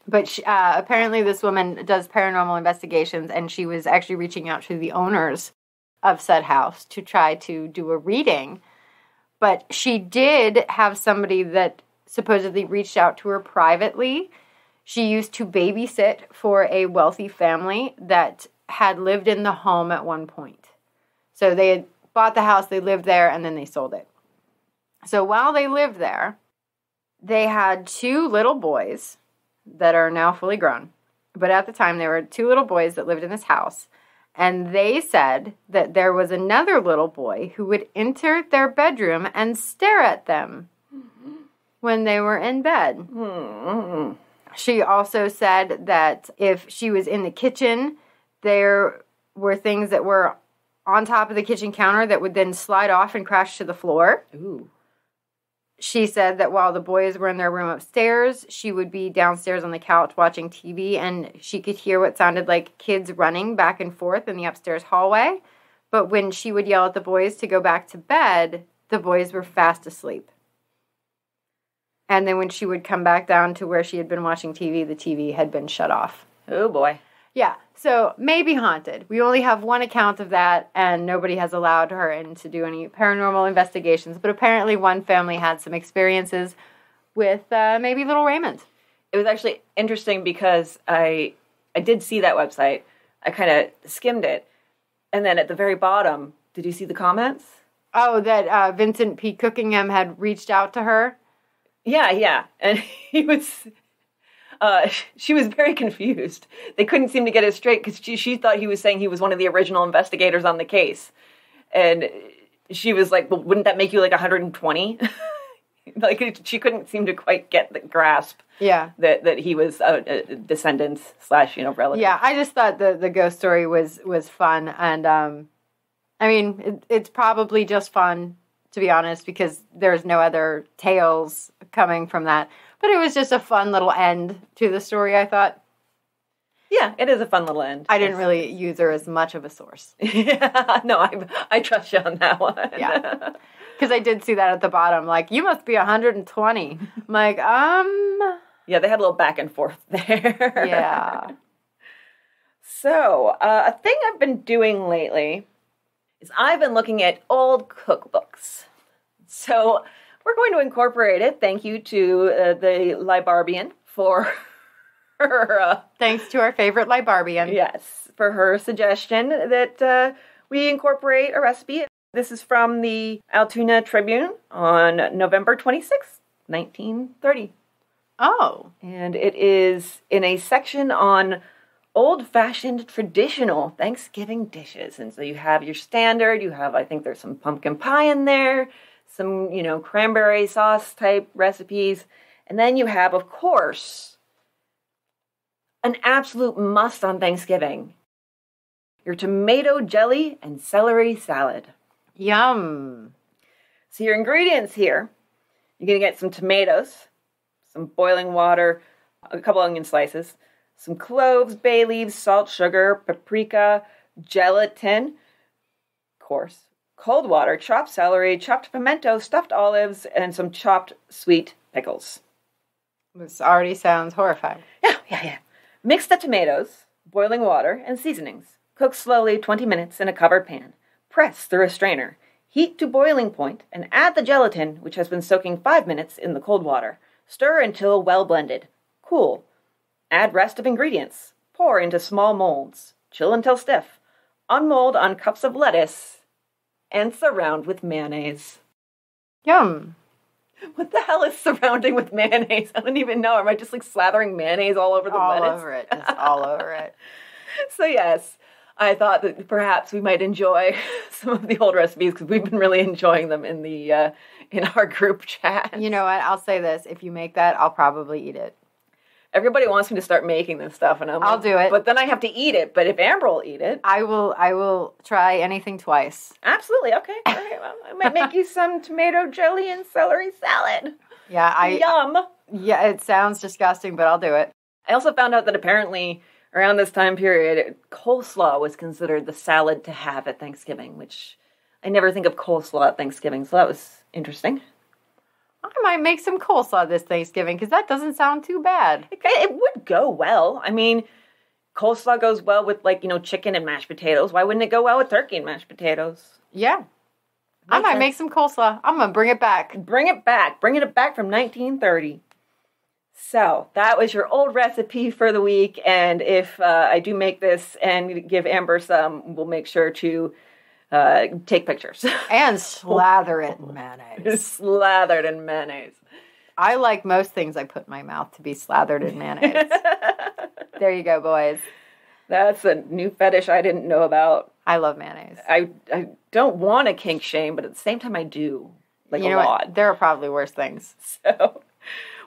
But apparently this woman does paranormal investigations, and she was actually reaching out to the owners of said house to try to do a reading. But she did have somebody that supposedly reached out to her privately. She used to babysit for a wealthy family that had lived in the home at one point. So they had bought the house, they lived there, and then they sold it. So while they lived there, they had 2 little boys that are now fully grown. But at the time, there were 2 little boys that lived in this house. And they said that there was another little boy who would enter their bedroom and stare at them when they were in bed. She also said that if she was in the kitchen, there were things that were on top of the kitchen counter that would then slide off and crash to the floor. Ooh. She said that while the boys were in their room upstairs, she would be downstairs on the couch watching TV, and she could hear what sounded like kids running back and forth in the upstairs hallway. But when she would yell at the boys to go back to bed, the boys were fast asleep. And then when she would come back down to where she had been watching TV, the TV had been shut off. Oh, boy. Yeah, so maybe haunted. We only have one account of that, and nobody has allowed her in to do any paranormal investigations. But apparently one family had some experiences with maybe little Raymond. It was actually interesting because I did see that website. I kind of skimmed it. And then at the very bottom, did you see the comments? Oh, that Vincent P. Cookingham had reached out to her? Yeah. And he was... she was very confused. They couldn't seem to get it straight because she thought he was saying he was one of the original investigators on the case. And she was like, well, wouldn't that make you like 120? Like, she couldn't seem to quite get the grasp. Yeah. That he was a descendant / relative. Yeah, I just thought the ghost story was fun. And, I mean, it's probably just fun, to be honest, because there's no other tales coming from that. But it was just a fun little end to the story, I thought. Yeah, it is a fun little end. I didn't really use her as much of a source. Yeah, no, I trust you on that one. Yeah. Because I did see that at the bottom, like, you must be 120. I'm like, Yeah, they had a little back and forth there. Yeah. So, a thing I've been doing lately is I've been looking at old cookbooks. So, we're going to incorporate it. Thank you to the Libarbian for her... Thanks to our favorite Libarbian. Yes, for her suggestion that we incorporate a recipe. This is from the Altoona Tribune on November 26th, 1930. Oh. And it is in a section on old-fashioned traditional Thanksgiving dishes. And so you have your standard, you have, I think there's some pumpkin pie in there, some, cranberry sauce type recipes. And then you have, of course, an absolute must on Thanksgiving, your tomato jelly and celery salad. Yum. So your ingredients here, you're going to get some tomatoes, some boiling water, a couple onion slices, some cloves, bay leaves, salt, sugar, paprika, gelatin, of course, cold water, chopped celery, chopped pimento, stuffed olives, and some chopped sweet pickles. This already sounds horrifying. Yeah. Mix the tomatoes, boiling water, and seasonings. Cook slowly 20 minutes in a covered pan. Press through a strainer. Heat to boiling point and add the gelatin, which has been soaking 5 minutes in the cold water. Stir until well blended. Cool. Add rest of ingredients. Pour into small molds. Chill until stiff. Unmold on cups of lettuce. And surround with mayonnaise. Yum. What the hell is surrounding with mayonnaise? I don't even know. Am I just slathering mayonnaise all over the lettuce? All over it. Just all over it. So yes, I thought that perhaps we might enjoy some of the old recipes because we've been really enjoying them in the in our group chat. You know what? I'll say this. If you make that, I'll probably eat it. Everybody wants me to start making this stuff, and I'll do it. But then I have to eat it. But if Amber will eat it, I will try anything twice. Absolutely. Okay. All right. Well, I might make you some tomato jelly and celery salad. Yeah. Yum. Yeah, it sounds disgusting, but I'll do it. I also found out that apparently around this time period, coleslaw was considered the salad to have at Thanksgiving, which I never think of coleslaw at Thanksgiving, so that was interesting. I might make some coleslaw this Thanksgiving, because that doesn't sound too bad. It would go well. I mean, coleslaw goes well with, chicken and mashed potatoes. Why wouldn't it go well with turkey and mashed potatoes? Yeah. I might make some coleslaw. I'm going to bring it back. Bring it back. Bringing it back from 1930. So, that was your old recipe for the week, and if I do make this and give Amber some, we'll make sure to take pictures. And slather it in mayonnaise. Slathered in mayonnaise. I like most things I put in my mouth to be slathered in mayonnaise. There you go, boys. That's a new fetish I didn't know about. I love mayonnaise. I don't want to kink shame, but at the same time I do. A lot. What? There are probably worse things. So,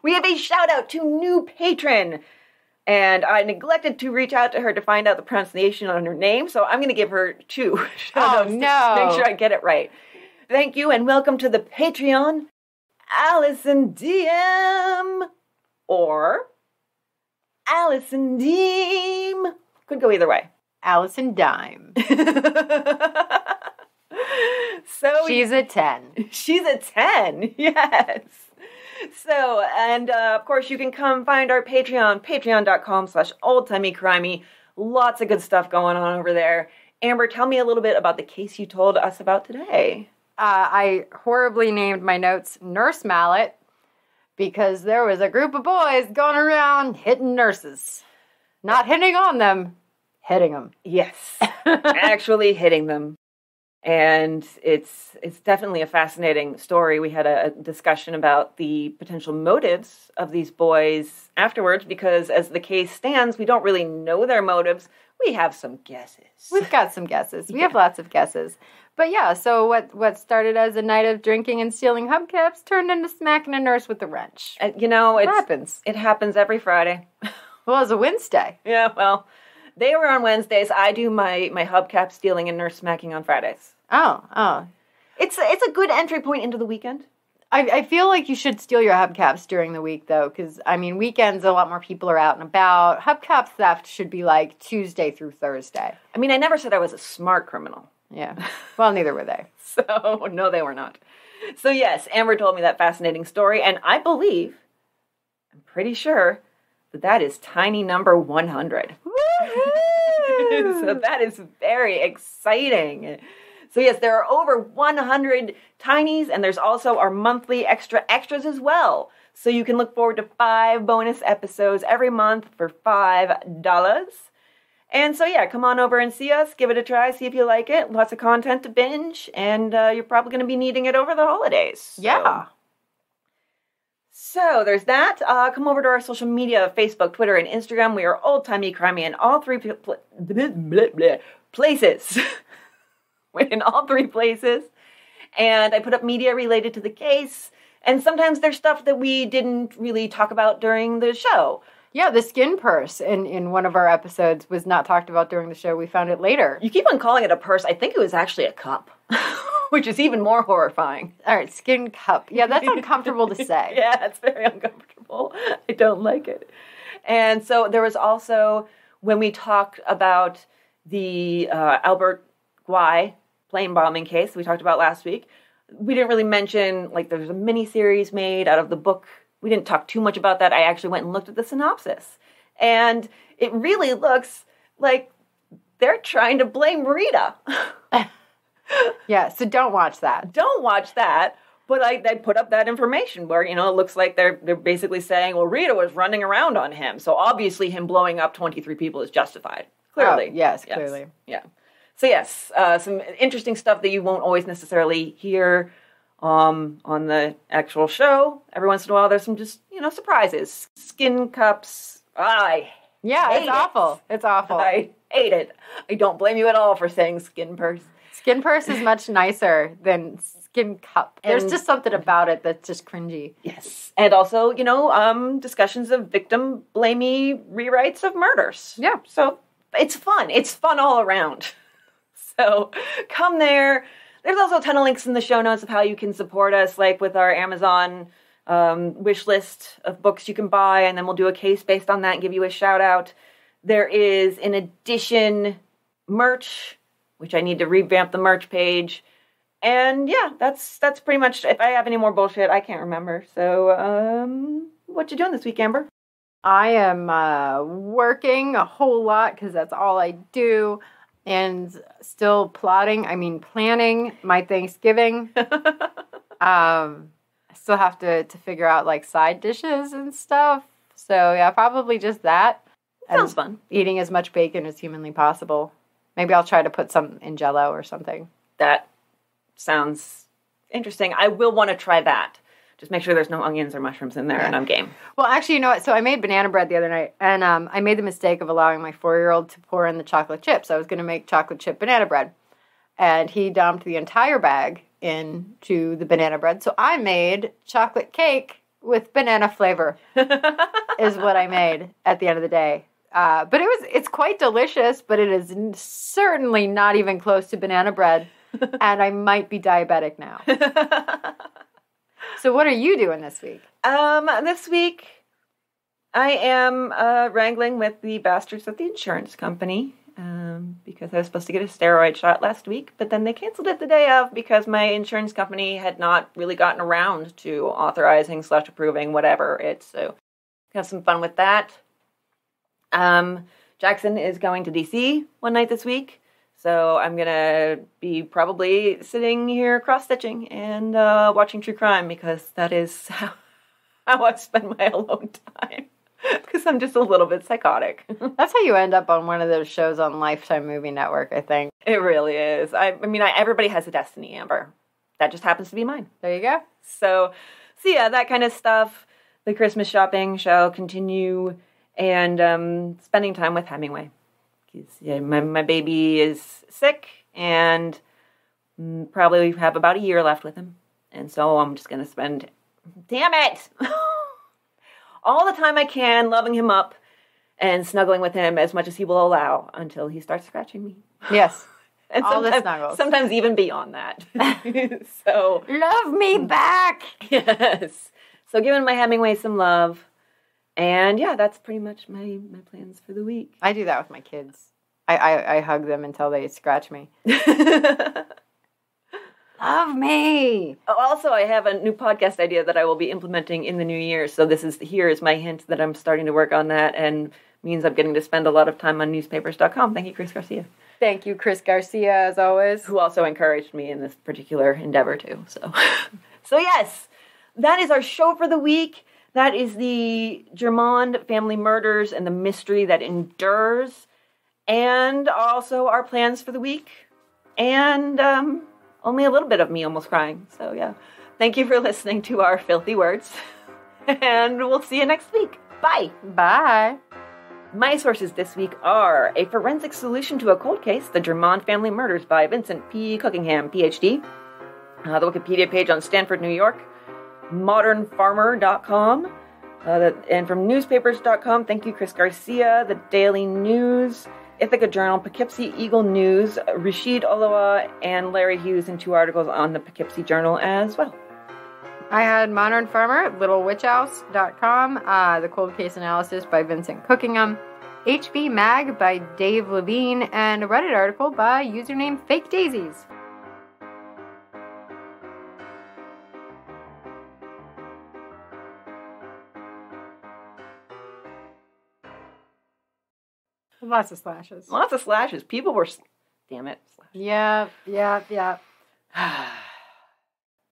we have a shout out to new patron. And I neglected to reach out to her to find out the pronunciation on her name, so I'm going to give her 2 shout-outs to make sure I get it right. Thank you, and welcome to the Patreon, Allison DM, or Allison Deem. Could go either way. Allison Dime. So she's a 10. She's a 10, yes. So, and of course, you can come find our Patreon, patreon.com/oldtimeycrimey. Lots of good stuff going on over there. Amber, tell me a little bit about the case you told us about today. I horribly named my notes Nurse Mallet because there was a group of boys going around hitting nurses. Not hitting on them, hitting them. Yes, actually hitting them. And it's definitely a fascinating story. We had a discussion about the potential motives of these boys afterwards, because as the case stands, we don't really know their motives. We have some guesses. We've got some guesses. We have lots of guesses. But yeah, so what started as a night of drinking and stealing hubcaps turned into smacking a nurse with a wrench. It happens. It happens every Friday. Well, it was a Wednesday. Yeah, well, they were on Wednesdays. I do my hubcap stealing and nurse smacking on Fridays. Oh. It's a good entry point into the weekend. I feel like you should steal your hubcaps during the week, though, because, I mean, weekends, a lot more people are out and about. Hubcap theft should be, like, Tuesday through Thursday. I mean, I never said I was a smart criminal. Yeah. Well, neither were they. So, no, they were not. So, yes, Amber told me that fascinating story, and I'm pretty sure, that is tiny number 100. Woo-hoo! So that is very exciting. So yes, there are over 100 tinies, and there's also our monthly extras as well. So you can look forward to 5 bonus episodes every month for $5. And so yeah, come on over and see us, give it a try, see if you like it. Lots of content to binge, and you're probably going to be needing it over the holidays. So. Yeah. So there's that. Come over to our social media, Facebook, Twitter, and Instagram. We are Old Timey Crimey in all 3 places. We're in all 3 places. And I put up media related to the case. And sometimes there's stuff that we didn't really talk about during the show. Yeah, the skin purse in one of our episodes was not talked about during the show. We found it later. You keep on calling it a purse. I think it was actually a cup. Which is even more horrifying. All right, skin cup. Yeah, that's uncomfortable to say. Yeah, it's very uncomfortable. I don't like it. And so there was also, when we talked about the Albert Guy plane bombing case we talked about last week, we didn't really mention, like, there's a mini-series made out of the book. We didn't talk too much about that. I actually went and looked at the synopsis. And it really looks like they're trying to blame Rita. Yeah, so don't watch that. Don't watch that. But I put up that information where, it looks like they're basically saying, well, Rita was running around on him. So obviously him blowing up 23 people is justified. Clearly. Oh, yes, clearly. Yeah. So yes, some interesting stuff that you won't always necessarily hear on the actual show. Every once in a while there's some just, surprises. Skin cups. It's awful. It's awful. I hate it. I don't blame you at all for saying skin purse. Skin purse is much nicer than skin cup. There's just something about it that's just cringy. Yes. And also, discussions of victim blamey rewrites of murders. Yeah. So it's fun. It's fun all around. So come there. There's also a ton of links in the show notes of how you can support us, like with our Amazon wish list of books you can buy, and then we'll do a case based on that and give you a shout out. There is, in addition, merch, which I need to revamp the merch page. And yeah, that's pretty much, if I have any more bullshit, I can't remember. So, what you doing this week, Amber? I am working a whole lot because that's all I do. And still planning my Thanksgiving. I still have to figure out, like, side dishes and stuff. So yeah, probably just that. Sounds fun. Eating as much bacon as humanly possible. Maybe I'll try to put some in Jell-O or something. That sounds interesting. I will want to try that. Just make sure there's no onions or mushrooms in there, and I'm game. Well, actually, you know what? So I made banana bread the other night, and I made the mistake of allowing my 4-year-old to pour in the chocolate chips. I was going to make chocolate chip banana bread, and he dumped the entire bag into the banana bread. So I made chocolate cake with banana flavor is what I made at the end of the day. But it's quite delicious, but it is certainly not even close to banana bread, and I might be diabetic now. So what are you doing this week? This week I am wrangling with the bastards at the insurance company because I was supposed to get a steroid shot last week, but then they canceled it the day of because my insurance company had not really gotten around to authorizing / approving whatever it's. So have some fun with that. Jackson is going to DC one night this week, so I'm gonna be probably sitting here cross-stitching and watching true crime because that is how I spend my alone time. Because I'm just a little bit psychotic. That's how you end up on one of those shows on Lifetime Movie Network, I think. It really is. I mean, everybody has a destiny, Amber. That just happens to be mine. There you go. So yeah, that kind of stuff. The Christmas shopping shall continue, and spending time with Hemingway. My baby is sick, and probably have about a year left with him. And so I'm just going to spend, damn it, all the time I can loving him up and snuggling with him as much as he will allow until he starts scratching me. Yes. And all the snuggles. Sometimes even beyond that. So love me back. Yes. So giving my Hemingway some love. And yeah, that's pretty much my plans for the week. I do that with my kids. I hug them until they scratch me. Love me. Also, I have a new podcast idea that I will be implementing in the new year. So here is my hint that I'm starting to work on that, and means I'm getting to spend a lot of time on newspapers.com. Thank you, Chris Garcia. Thank you, Chris Garcia, as always. Who also encouraged me in this particular endeavor, too. So yes, that is our show for the week. That is the Germond family murders and the mystery that endures. And also our plans for the week. And only a little bit of me almost crying. So yeah, thank you for listening to our filthy words. And we'll see you next week. Bye. Bye. My sources this week are A Forensic Solution to a Cold Case, The Germond Family Murders by Vincent P. Cookingham, Ph.D., the Wikipedia page on Stanford, New York, modernfarmer.com, and from newspapers.com, thank you, Chris Garcia, The Daily News, Ithaca Journal, Poughkeepsie Eagle News, Rasheed, Oluwa, and Larry Hughes in 2 articles on the Poughkeepsie Journal as well. I had Modern Farmer, LittleWitchaus.com, The Cold Case Analysis by Vincent Cookingham, HB Mag by Dave Levine, and a Reddit article by username Fake Daisies. Lots of slashes. Lots of slashes. People were... Damn it. Yeah.